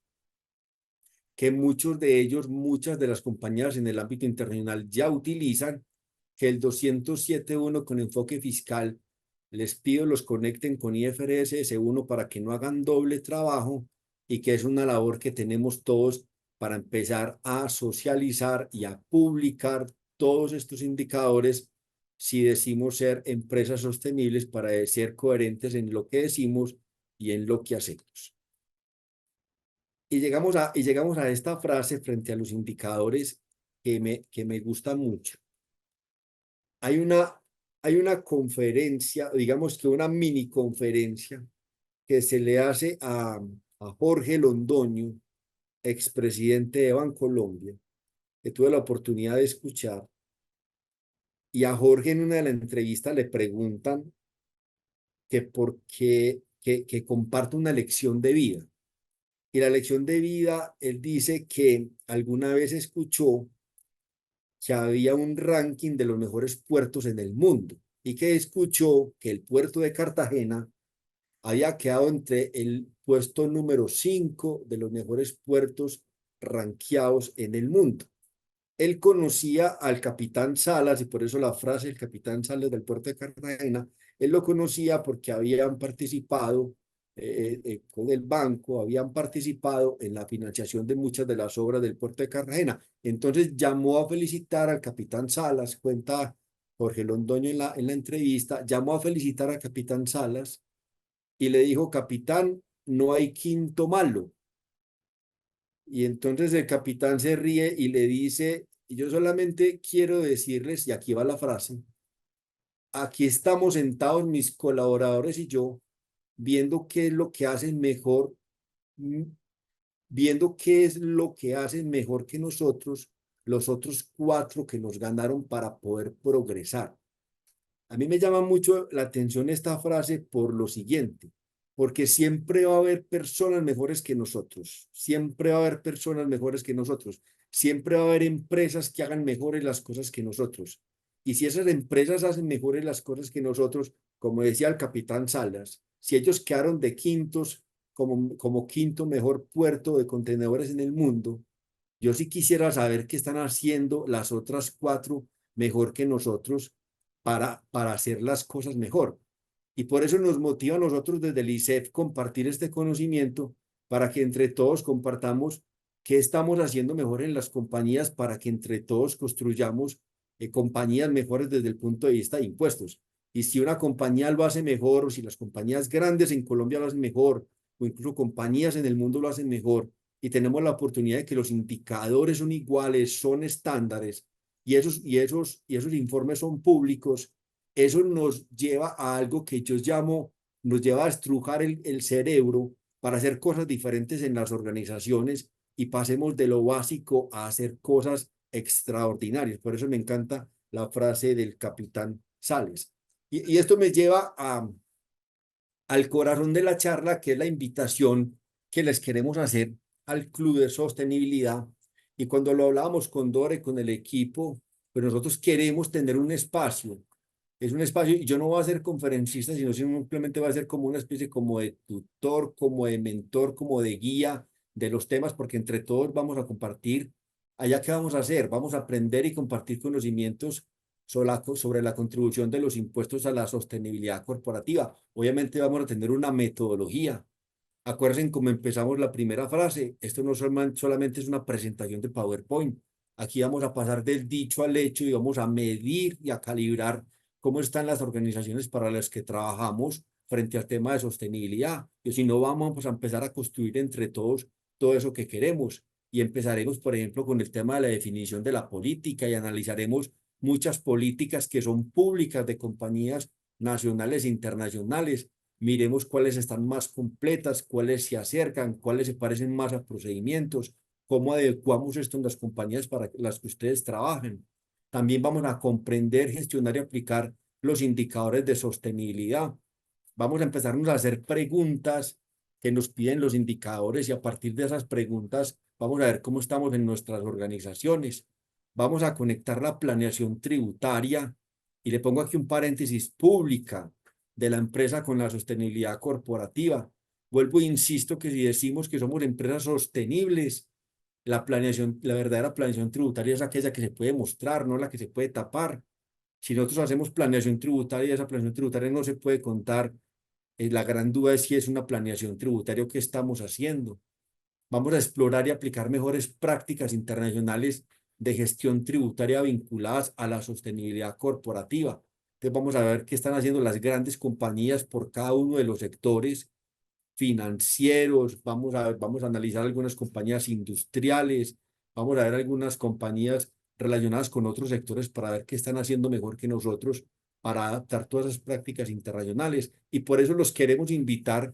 que muchos de ellos, muchas de las compañías en el ámbito internacional ya utilizan, que el 207.1 con enfoque fiscal, les pido los conecten con IFRS S1 para que no hagan doble trabajo, y que es una labor que tenemos todos para empezar a socializar y a publicar todos estos indicadores si decimos ser empresas sostenibles, para ser coherentes en lo que decimos y en lo que hacemos. y llegamos a esta frase frente a los indicadores que me gusta mucho. Hay una conferencia, digamos que una mini conferencia que se le hace a Jorge Londoño, expresidente de Bancolombia, que tuve la oportunidad de escuchar. Y a Jorge en una de las entrevistas le preguntan que por qué que comparte una lección de vida. Y la lección de vida, él dice que alguna vez escuchó que había un ranking de los mejores puertos en el mundo y que escuchó que el puerto de Cartagena había quedado entre el puesto número 5 de los mejores puertos ranqueados en el mundo. Él conocía al capitán Salas y por eso la frase el capitán Salas del puerto de Cartagena, él lo conocía porque habían participado con el banco, habían participado en la financiación de muchas de las obras del puerto de Cartagena. Entonces llamó a felicitar al capitán Salas, cuenta Jorge Londoño en la entrevista, llamó a felicitar al capitán Salas y le dijo, capitán, no hay quinto malo. Y entonces el capitán se ríe y le dice, yo solamente quiero decirles, y aquí va la frase, aquí estamos sentados mis colaboradores y yo, viendo qué es lo que hacen mejor, viendo qué es lo que hacen mejor que nosotros, los otros 4 que nos ganaron para poder progresar. A mí me llama mucho la atención esta frase por lo siguiente, porque siempre va a haber personas mejores que nosotros, siempre va a haber personas mejores que nosotros, siempre va a haber empresas que hagan mejores las cosas que nosotros. Y si esas empresas hacen mejores las cosas que nosotros, como decía el capitán Salas, si ellos quedaron de quintos como quinto mejor puerto de contenedores en el mundo, yo sí quisiera saber qué están haciendo las otras 4 mejor que nosotros para hacer las cosas mejor. Y por eso nos motiva a nosotros desde el ISEF compartir este conocimiento para que entre todos compartamos qué estamos haciendo mejor en las compañías para que entre todos construyamos compañías mejores desde el punto de vista de impuestos. Y si una compañía lo hace mejor, o si las compañías grandes en Colombia lo hacen mejor, o incluso compañías en el mundo lo hacen mejor, y tenemos la oportunidad de que los indicadores son iguales, son estándares, y esos informes son públicos, eso nos lleva a algo que yo llamo, nos lleva a estrujar el cerebro para hacer cosas diferentes en las organizaciones y pasemos de lo básico a hacer cosas extraordinarias. Por eso me encanta la frase del capitán Sales. Y esto me lleva al corazón de la charla, que es la invitación que les queremos hacer al Club de Sostenibilidad. Y cuando lo hablábamos con Dore, con el equipo, pues nosotros queremos tener un espacio. Es un espacio, y yo no voy a ser conferencista, sino simplemente va a ser como una especie como de tutor, como de mentor, como de guía de los temas, porque entre todos vamos a compartir. Allá, ¿qué vamos a hacer? Vamos a aprender y compartir conocimientos sobre la contribución de los impuestos a la sostenibilidad corporativa. Obviamente vamos a tener una metodología. Acuérdense cómo empezamos la primera frase. Esto no solamente es una presentación de PowerPoint. Aquí vamos a pasar del dicho al hecho y vamos a medir y a calibrar cómo están las organizaciones para las que trabajamos frente al tema de sostenibilidad. Y si no, vamos a empezar a construir entre todos todo eso que queremos. Y empezaremos, por ejemplo, con el tema de la definición de la política y analizaremos muchas políticas que son públicas de compañías nacionales e internacionales. Miremos cuáles están más completas, cuáles se acercan, cuáles se parecen más a procedimientos, cómo adecuamos esto en las compañías para las que ustedes trabajen. También vamos a comprender, gestionar y aplicar los indicadores de sostenibilidad. Vamos a empezarnos a hacer preguntas que nos piden los indicadores y a partir de esas preguntas vamos a ver cómo estamos en nuestras organizaciones. Vamos a conectar la planeación tributaria y le pongo aquí un paréntesis pública de la empresa con la sostenibilidad corporativa. Vuelvo e insisto que si decimos que somos empresas sostenibles, la verdadera planeación tributaria es aquella que se puede mostrar, no la que se puede tapar. Si nosotros hacemos planeación tributaria y esa planeación tributaria no se puede contar, la gran duda es si es una planeación tributaria o qué estamos haciendo. Vamos a explorar y aplicar mejores prácticas internacionales de gestión tributaria vinculadas a la sostenibilidad corporativa. Entonces vamos a ver qué están haciendo las grandes compañías por cada uno de los sectores financieros, vamos a analizar algunas compañías industriales, vamos a ver algunas compañías relacionadas con otros sectores para ver qué están haciendo mejor que nosotros para adaptar todas esas prácticas internacionales. Y por eso los queremos invitar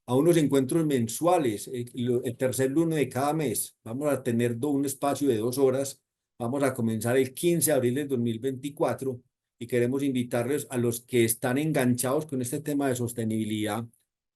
a unos encuentros mensuales, el tercer lunes de cada mes. Vamos a tener un espacio de 2 horas. Vamos a comenzar el 15 de abril del 2024 y queremos invitarles a los que están enganchados con este tema de sostenibilidad.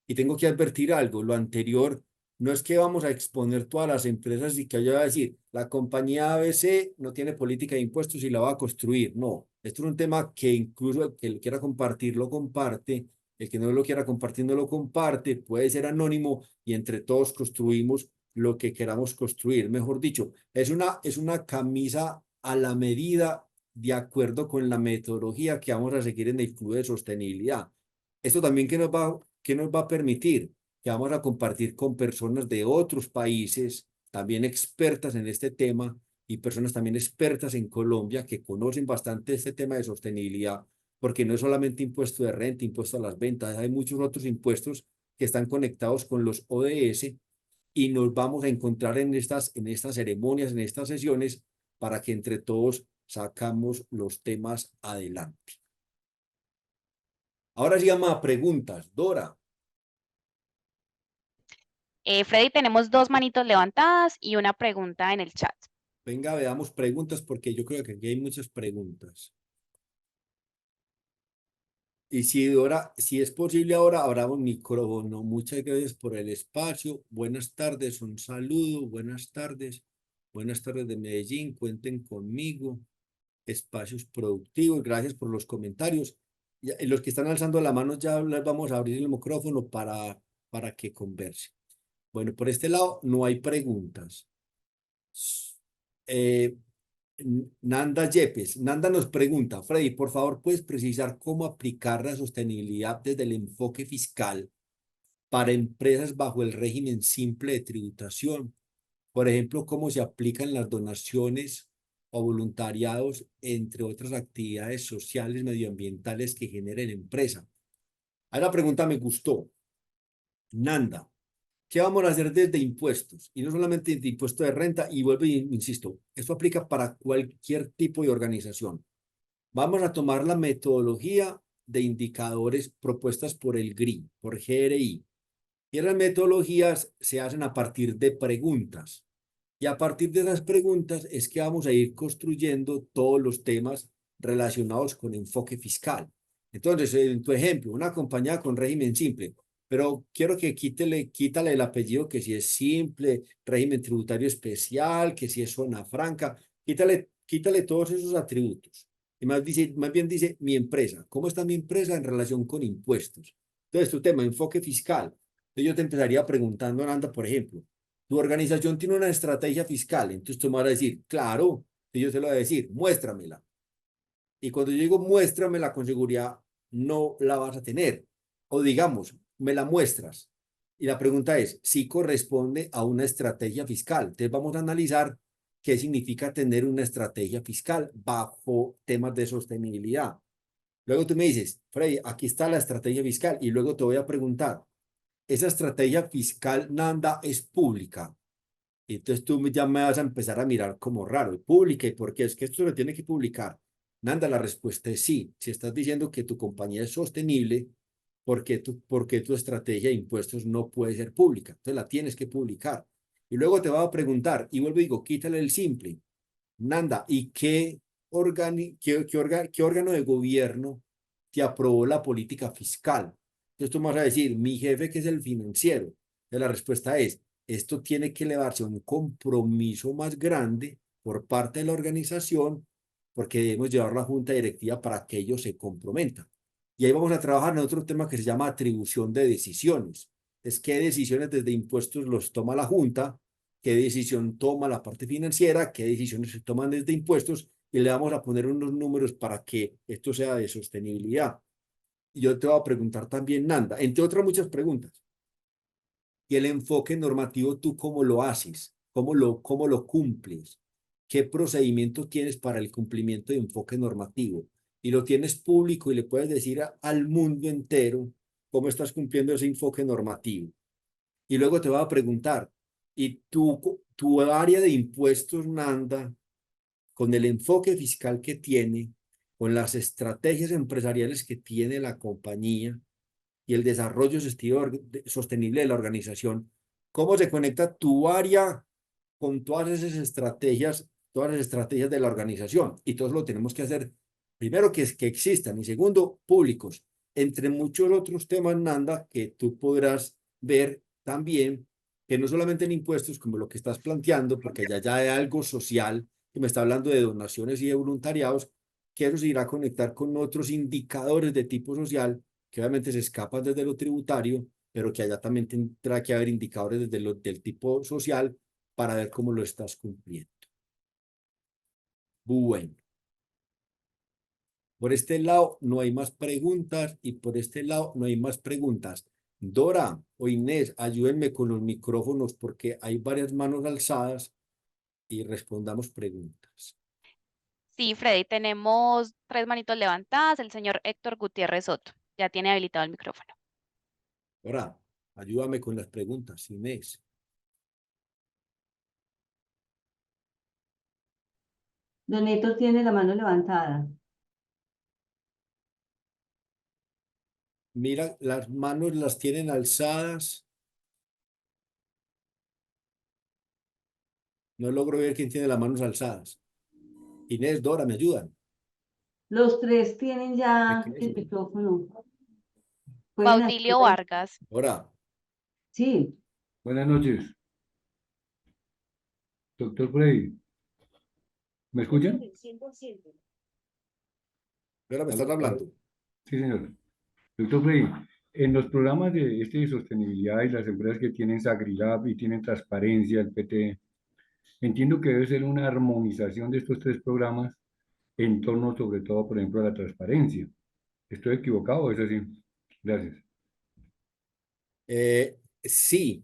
Y tengo que advertir algo, lo anterior no es que vamos a exponer todas las empresas y que yo voy a decir, la compañía ABC no tiene política de impuestos y la va a construir. No, esto es un tema que incluso el que quiera compartir lo comparte, el que no lo quiera compartir no lo comparte, puede ser anónimo y entre todos construimos lo que queramos construir. Mejor dicho, es una camisa a la medida de acuerdo con la metodología que vamos a seguir en el Club de Sostenibilidad. Esto también que nos va a permitir que vamos a compartir con personas de otros países, también expertas en este tema y personas también expertas en Colombia que conocen bastante este tema de sostenibilidad, porque no es solamente impuesto de renta, impuesto a las ventas, hay muchos otros impuestos que están conectados con los ODS y nos vamos a encontrar en estas ceremonias, en estas sesiones, para que entre todos sacamos los temas adelante. Ahora sí, llama preguntas. Dora. Freddy, tenemos 2 manitos levantadas y una pregunta en el chat. Venga, veamos preguntas porque yo creo que aquí hay muchas preguntas. Y si Dora, si es posible ahora, abramos micrófono. Muchas gracias por el espacio. Buenas tardes, un saludo. Buenas tardes. Buenas tardes de Medellín. Cuenten conmigo. Espacios productivos. Gracias por los comentarios. Los que están alzando la mano ya les vamos a abrir el micrófono para que conversen. Bueno, por este lado no hay preguntas. Nanda Yepes. Nanda nos pregunta, Freddy, por favor, ¿puedes precisar cómo aplicar la sostenibilidad desde el enfoque fiscal para empresas bajo el régimen simple de tributación? Por ejemplo, cómo se aplican las donaciones o voluntariados, entre otras actividades sociales medioambientales que genere la empresa. A la pregunta me gustó. Nanda, ¿qué vamos a hacer desde impuestos? Y no solamente de impuesto de renta, y vuelvo y insisto, esto aplica para cualquier tipo de organización. Vamos a tomar la metodología de indicadores propuestas por el GRI, por GRI. Y las metodologías se hacen a partir de preguntas. Y a partir de esas preguntas es que vamos a ir construyendo todos los temas relacionados con enfoque fiscal. Entonces, en tu ejemplo, una compañía con régimen simple, pero quiero que quítale el apellido, que si es simple, régimen tributario especial, que si es zona franca, quítale todos esos atributos. Y más bien dice mi empresa. ¿Cómo está mi empresa en relación con impuestos? Entonces, tu tema, enfoque fiscal. Entonces, yo te empezaría preguntando, Nanda, por ejemplo, tu organización tiene una estrategia fiscal, entonces tú me vas a decir, claro, y yo te lo voy a decir, muéstramela. Y cuando yo digo muéstramela, con seguridad no la vas a tener. O digamos, me la muestras. Y la pregunta es, si corresponde a una estrategia fiscal. Entonces vamos a analizar qué significa tener una estrategia fiscal bajo temas de sostenibilidad. Luego tú me dices, Freddy, aquí está la estrategia fiscal. Y luego te voy a preguntar, ¿esa estrategia fiscal, Nanda, es pública? Y entonces tú ya me vas a empezar a mirar como raro. ¿Y pública? ¿Y por qué? Es que esto lo tiene que publicar. Nanda, la respuesta es sí. Si estás diciendo que tu compañía es sostenible, ¿por qué tu estrategia de impuestos no puede ser pública? Entonces la tienes que publicar. Y luego te va a preguntar, y vuelvo y digo, quítale el simple. Nanda, ¿y qué órgano de gobierno te aprobó la política fiscal? Entonces tú me vas a decir, mi jefe que es el financiero. Entonces la respuesta es, esto tiene que elevarse a un compromiso más grande por parte de la organización, porque debemos llevar la junta directiva para que ellos se comprometan. Y ahí vamos a trabajar en otro tema que se llama atribución de decisiones. Es qué decisiones desde impuestos los toma la junta, qué decisión toma la parte financiera, qué decisiones se toman desde impuestos, y le vamos a poner unos números para que esto sea de sostenibilidad. Y yo te voy a preguntar también, Nanda, entre otras muchas preguntas, ¿y el enfoque normativo tú cómo lo haces? ¿Cómo lo cumples? ¿Qué procedimiento tienes para el cumplimiento de enfoque normativo? Y lo tienes público y le puedes decir al mundo entero cómo estás cumpliendo ese enfoque normativo. Y luego te va a preguntar, ¿y tu área de impuestos, Nanda, con el enfoque fiscal que tiene, con las estrategias empresariales que tiene la compañía y el desarrollo sostenible de la organización, cómo se conecta tu área con todas las estrategias de la organización? Y todos lo tenemos que hacer, primero, que existan, y segundo, públicos, entre muchos otros temas, Nanda, que tú podrás ver también, que no solamente en impuestos, como lo que estás planteando, porque ya hay algo social, que me está hablando de donaciones y de voluntariados, que eso se irá a conectar con otros indicadores de tipo social, que obviamente se escapan desde lo tributario, pero que allá también tendrá que haber indicadores desde del tipo social para ver cómo lo estás cumpliendo. Bueno, por este lado no hay más preguntas y por este lado no hay más preguntas. Dora o Inés, ayúdenme con los micrófonos porque hay varias manos alzadas y respondamos preguntas. Sí, Freddy, tenemos 3 manitos levantadas. El señor Héctor Gutiérrez Soto ya tiene habilitado el micrófono. Dora, ayúdame con las preguntas, Inés. Don Neto tiene la mano levantada. Mira, las manos las tienen alzadas. No logro ver quién tiene las manos alzadas. Inés, Dora, ¿me ayudan? Los tres tienen ¿Qué ya es el eso? micrófono. Pueden hacer. Bautilio Vargas. Dora, Sí, Buenas noches, doctor Freddy. ¿Me escuchan? Dora, ¿me estás Aló, aló. hablando? Sí, señor. Doctor Freddy, en los programas de sostenibilidad y las empresas que tienen SagriLab y tienen transparencia, el PT, entiendo que debe ser una armonización de estos 3 programas en torno sobre todo, por ejemplo, a la transparencia. ¿Estoy equivocado o es así? Gracias. Sí,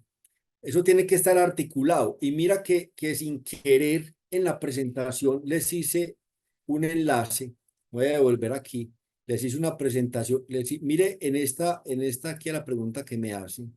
eso tiene que estar articulado. Y mira que sin querer en la presentación les hice un enlace. Voy a devolver aquí. Les hice una presentación. Mire, en esta aquí a la pregunta que me hacen.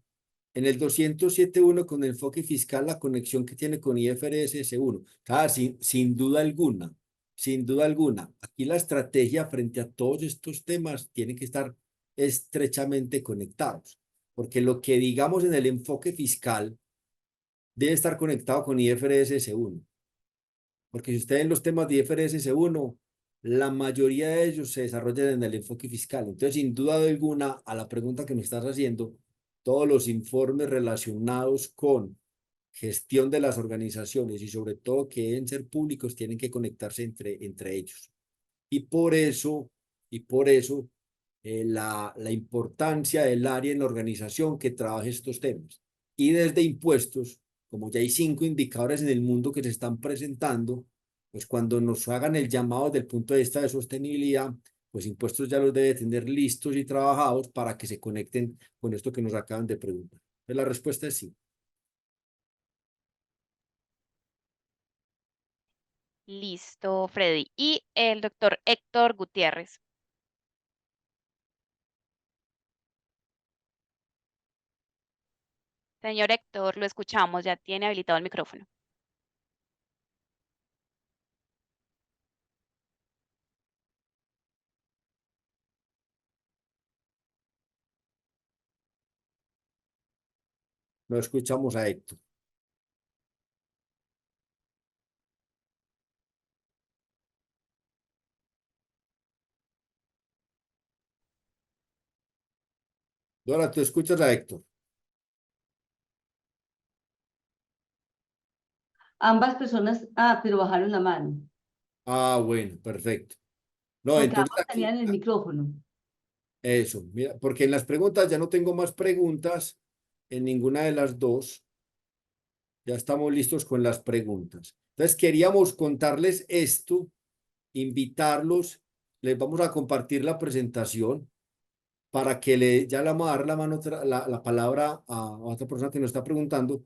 En el 207.1 con enfoque fiscal, la conexión que tiene con IFRS S1. Claro, sin duda alguna, sin duda alguna. Aquí la estrategia frente a todos estos temas tiene que estar estrechamente conectados, porque lo que digamos en el enfoque fiscal debe estar conectado con IFRS S1. Porque si ustedes ven los temas de IFRS S1, la mayoría de ellos se desarrollan en el enfoque fiscal. Entonces, sin duda alguna, a la pregunta que me estás haciendo, todos los informes relacionados con gestión de las organizaciones y sobre todo que deben ser públicos tienen que conectarse entre ellos. Y por eso la importancia del área en la organización que trabaje estos temas. Y desde impuestos, como ya hay 5 indicadores en el mundo que se están presentando, pues cuando nos hagan el llamado desde el punto de vista de sostenibilidad, pues impuestos ya los debe tener listos y trabajados para que se conecten con esto que nos acaban de preguntar. Pues la respuesta es sí. Listo, Freddy. Y el doctor Héctor Gutiérrez. Señor Héctor, lo escuchamos, ya tiene habilitado el micrófono. No escuchamos a Héctor. Dora, ¿tú escuchas a Héctor? ambas personas, pero bajaron la mano, Ah, bueno, perfecto. No, porque entonces ambos aquí, tenían el micrófono. eso, mira, porque en las preguntas ya no tengo más preguntas en ninguna de las dos. Ya estamos listos con las preguntas. Entonces queríamos contarles esto, invitarlos, les vamos a compartir la presentación para que ya le vamos a dar la palabra a otra persona que nos está preguntando.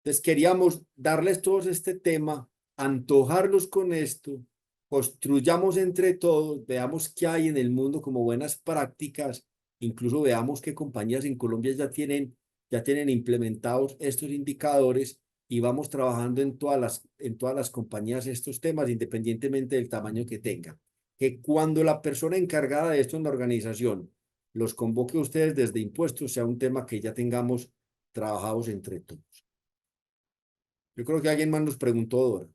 Entonces queríamos darles todos este tema, antojarlos con esto, construyamos entre todos, veamos qué hay en el mundo como buenas prácticas incluso veamos qué compañías en Colombia ya tienen implementados estos indicadores y vamos trabajando en todas las compañías estos temas, independientemente del tamaño que tengan. Que cuando la persona encargada de esto en la organización los convoque a ustedes desde impuestos, sea un tema que ya tengamos trabajados entre todos. Yo creo que alguien más nos preguntó, Dora.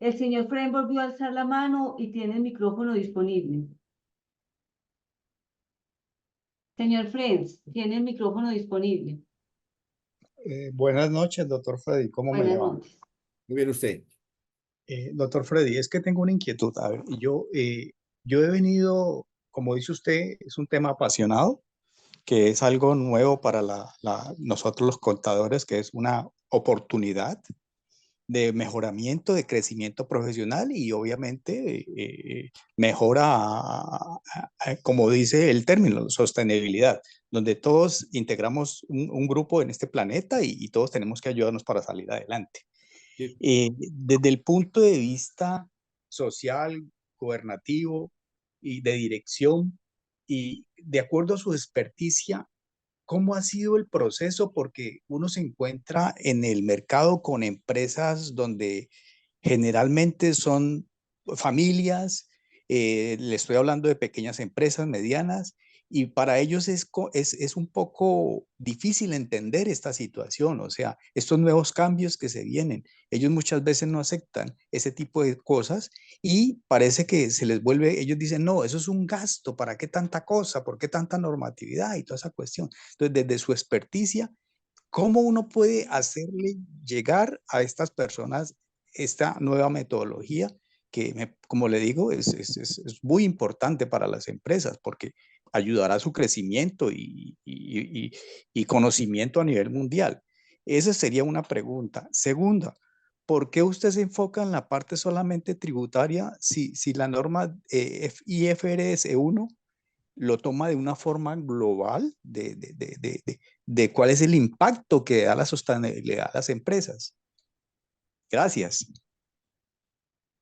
El señor Fren volvió a alzar la mano y tiene el micrófono disponible. Señor Friends, tiene el micrófono disponible. Buenas noches, doctor Freddy. ¿Cómo me le Buenas va? noches. Muy bien usted. Doctor Freddy, es que tengo una inquietud. A ver, yo he venido, como dice usted, es un tema apasionado, que es algo nuevo para nosotros los contadores, que es una oportunidad de mejoramiento, de crecimiento profesional y obviamente mejora, como dice el término, sostenibilidad, donde todos integramos un grupo en este planeta y todos tenemos que ayudarnos para salir adelante. Sí. Desde el punto de vista social, gubernativo y de dirección, y de acuerdo a su experticia, ¿cómo ha sido el proceso? Porque uno se encuentra en el mercado con empresas donde generalmente son familias, le estoy hablando de pequeñas empresas, medianas, y para ellos es un poco difícil entender esta situación, o sea, estos nuevos cambios que se vienen. Ellos muchas veces no aceptan ese tipo de cosas y parece que se les vuelve, ellos dicen, no, eso es un gasto, ¿para qué tanta cosa? ¿Por qué tanta normatividad y toda esa cuestión? Entonces, desde su experticia, ¿cómo uno puede hacerle llegar a estas personas esta nueva metodología que, como le digo, es muy importante para las empresas porque ayudará a su crecimiento y conocimiento a nivel mundial? Esa sería una pregunta. Segunda, ¿por qué usted se enfoca en la parte solamente tributaria si la norma IFRS 1 lo toma de una forma global de cuál es el impacto que da la sostenibilidad a las empresas? Gracias.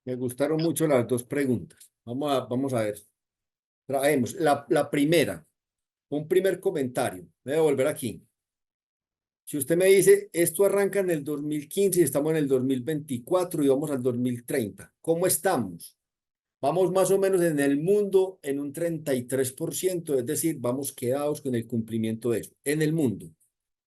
Me gustaron mucho las dos preguntas. Vamos a ver. Traemos la primera, un primer comentario. Voy a volver aquí. Si usted me dice, esto arranca en el 2015 y estamos en el 2024 y vamos al 2030, ¿cómo estamos? Vamos más o menos en el mundo en un 33%, es decir, vamos quedados con el cumplimiento de eso. En el mundo.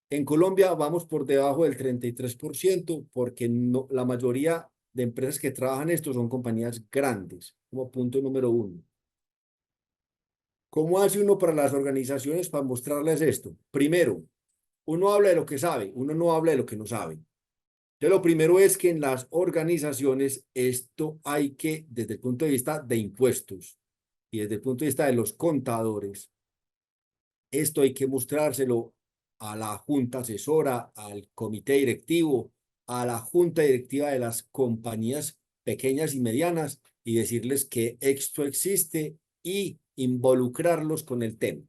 En Colombia vamos por debajo del 33% porque no, la mayoría de empresas que trabajan esto son compañías grandes, como punto número uno. ¿Cómo hace uno para las organizaciones para mostrarles esto? Primero, uno habla de lo que sabe, uno no habla de lo que no sabe. Entonces, lo primero es que en las organizaciones esto hay que, desde el punto de vista de impuestos y desde el punto de vista de los contadores, esto hay que mostrárselo a la junta asesora, al comité directivo, a la junta directiva de las compañías pequeñas y medianas y decirles que esto existe y involucrarlos con el tema.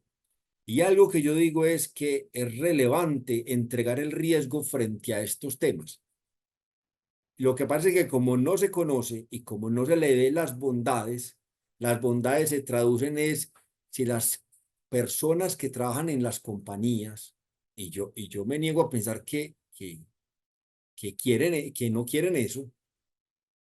Y algo que yo digo es que es relevante entregar el riesgo frente a estos temas. Lo que pasa es que como no se conoce y como no se le ve las bondades se traducen es si las personas que trabajan en las compañías, y yo me niego a pensar que no quieren eso,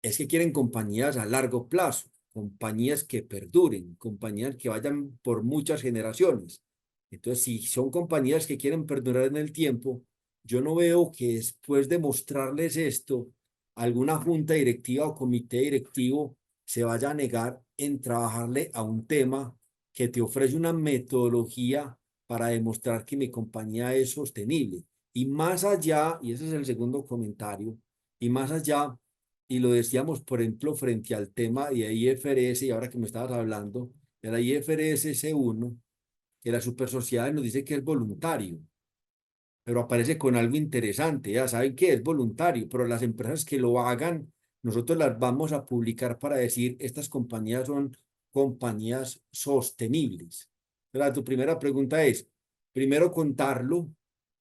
es que quieren compañías a largo plazo, compañías que perduren, compañías que vayan por muchas generaciones. Entonces, si son compañías que quieren perdurar en el tiempo, yo no veo que después de mostrarles esto, alguna junta directiva o comité directivo se vaya a negar en trabajarle a un tema que te ofrece una metodología para demostrar que mi compañía es sostenible. Y más allá, y ese es el segundo comentario, y más allá, y lo decíamos, por ejemplo, frente al tema de IFRS, y ahora que me estabas hablando de la IFRS C1, que la super sociedad nos dice que es voluntario, pero aparece con algo interesante, ya saben que es voluntario, pero las empresas que lo hagan, nosotros las vamos a publicar para decir, estas compañías son compañías sostenibles. Pero tu primera pregunta es, primero contarlo,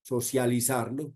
socializarlo,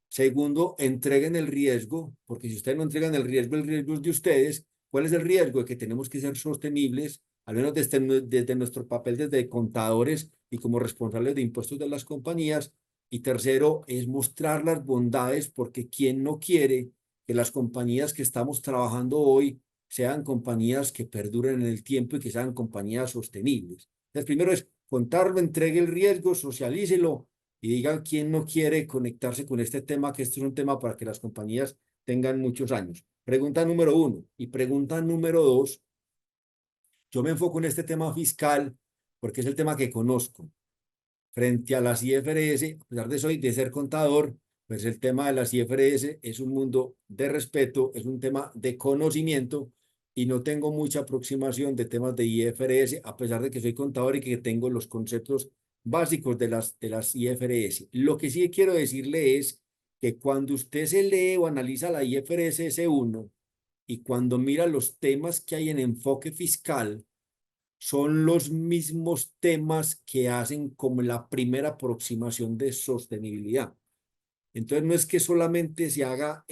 Segundo, entreguen el riesgo, porque si ustedes no entregan el riesgo es de ustedes. ¿Cuál es el riesgo? De que tenemos que ser sostenibles, al menos desde nuestro papel desde contadores y como responsables de impuestos de las compañías. Y tercero, es mostrar las bondades, porque ¿quién no quiere que las compañías que estamos trabajando hoy sean compañías que perduren en el tiempo y que sean compañías sostenibles? Entonces, primero es contarlo, entregue el riesgo, socialícelo y digan quién no quiere conectarse con este tema, que esto es un tema para que las compañías tengan muchos años. Pregunta número 1. Y pregunta número 2, yo me enfoco en este tema fiscal porque es el tema que conozco. Frente a las IFRS, a pesar de ser contador, pues el tema de las IFRS es un mundo de respeto, es un tema de conocimiento y no tengo mucha aproximación de temas de IFRS, a pesar de que soy contador y que tengo los conceptos básicos de las IFRS. Lo que sí quiero decirle es que cuando usted se lee o analiza la IFRS S1 y cuando mira los temas que hay en enfoque fiscal, son los mismos temas que hacen como la primera aproximación de sostenibilidad. Entonces, no es que solamente se haga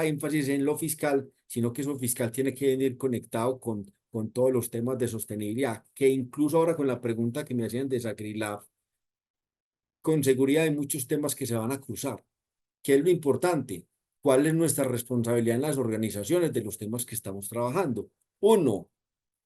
énfasis en lo fiscal, sino que eso fiscal tiene que venir conectado con todos los temas de sostenibilidad, que incluso ahora con la pregunta que me hacían de Sacrilab, con seguridad hay muchos temas que se van a cruzar. ¿Qué es lo importante? ¿Cuál es nuestra responsabilidad en las organizaciones de los temas que estamos trabajando? Uno,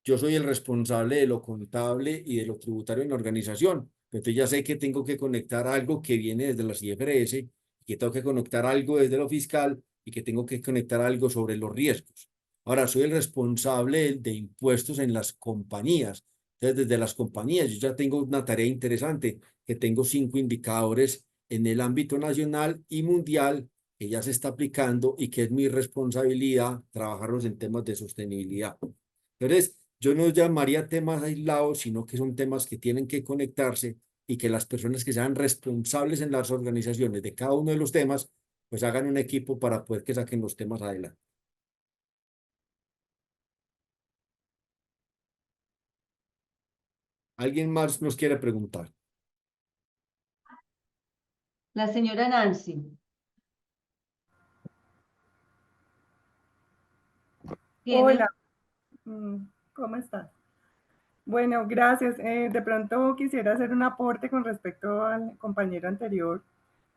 yo soy el responsable de lo contable y de lo tributario en la organización. Entonces ya sé que tengo que conectar algo que viene desde las IFRS, que tengo que conectar algo desde lo fiscal y que tengo que conectar algo sobre los riesgos. Ahora, soy el responsable de impuestos en las compañías. Entonces, desde las compañías, yo ya tengo una tarea interesante, que tengo 5 indicadores en el ámbito nacional y mundial que ya se está aplicando y que es mi responsabilidad trabajarlos en temas de sostenibilidad. Entonces, yo no llamaría temas aislados, sino que son temas que tienen que conectarse y que las personas que sean responsables en las organizaciones de cada uno de los temas, pues hagan un equipo para poder que saquen los temas adelante. ¿Alguien más nos quiere preguntar? La señora Nancy. Hola, ¿Tiene? ¿cómo estás? Bueno, gracias. De pronto quisiera hacer un aporte con respecto al compañero anterior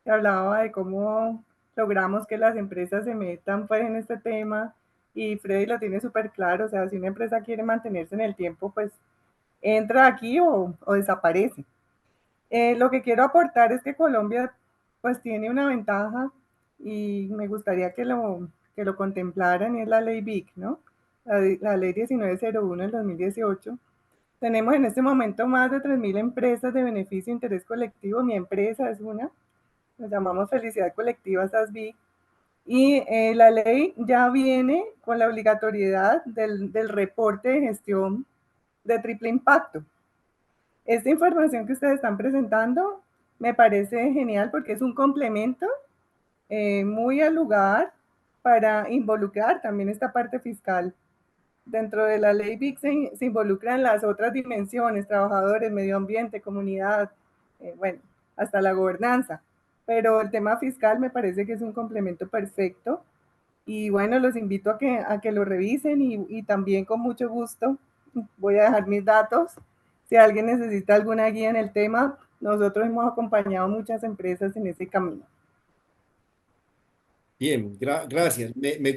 que hablaba de cómo logramos que las empresas se metan pues en este tema y Freddy lo tiene súper claro, o sea, si una empresa quiere mantenerse en el tiempo, pues entra aquí o desaparece. Lo que quiero aportar es que Colombia pues tiene una ventaja y me gustaría que lo contemplaran y es la ley BIC, ¿no? La ley 1901 del 2018. Tenemos en este momento más de 3.000 empresas de beneficio e interés colectivo. Mi empresa es una, nos llamamos Felicidad Colectiva SASBIC. Y la ley ya viene con la obligatoriedad del reporte de gestión de triple impacto. Esta información que ustedes están presentando me parece genial porque es un complemento muy al lugar para involucrar también esta parte fiscal. Dentro de la ley BIC se involucran las otras dimensiones, trabajadores, medio ambiente, comunidad, bueno, hasta la gobernanza. Pero el tema fiscal me parece que es un complemento perfecto. Y bueno, los invito a que lo revisen y también con mucho gusto voy a dejar mis datos. Si alguien necesita alguna guía en el tema, nosotros hemos acompañado muchas empresas en ese camino. Bien, gracias. Me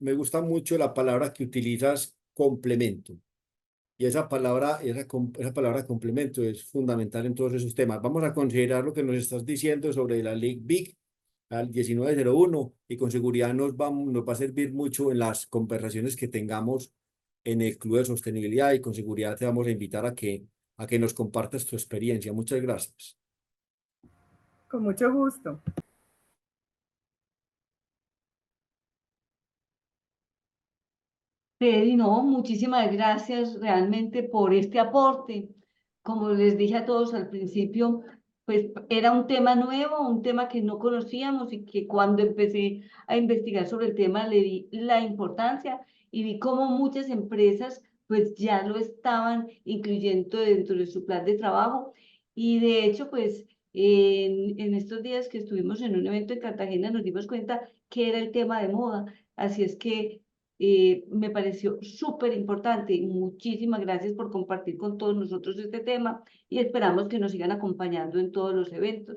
me gusta mucho la palabra que utilizas, complemento. Y esa palabra complemento es fundamental en todos esos temas. Vamos a considerar lo que nos estás diciendo sobre la ley BIC al 1901 y con seguridad nos va a servir mucho en las conversaciones que tengamos en el Club de Sostenibilidad y con seguridad te vamos a invitar a que nos compartas tu experiencia. Muchas gracias. Con mucho gusto. Freddy, no, muchísimas gracias realmente por este aporte. Como les dije a todos al principio, pues era un tema nuevo, un tema que no conocíamos y que cuando empecé a investigar sobre el tema le di la importancia y vi cómo muchas empresas pues ya lo estaban incluyendo dentro de su plan de trabajo y de hecho pues En estos días que estuvimos en un evento en Cartagena nos dimos cuenta que era el tema de moda, así es que me pareció súper importante y muchísimas gracias por compartir con todos nosotros este tema y esperamos que nos sigan acompañando en todos los eventos.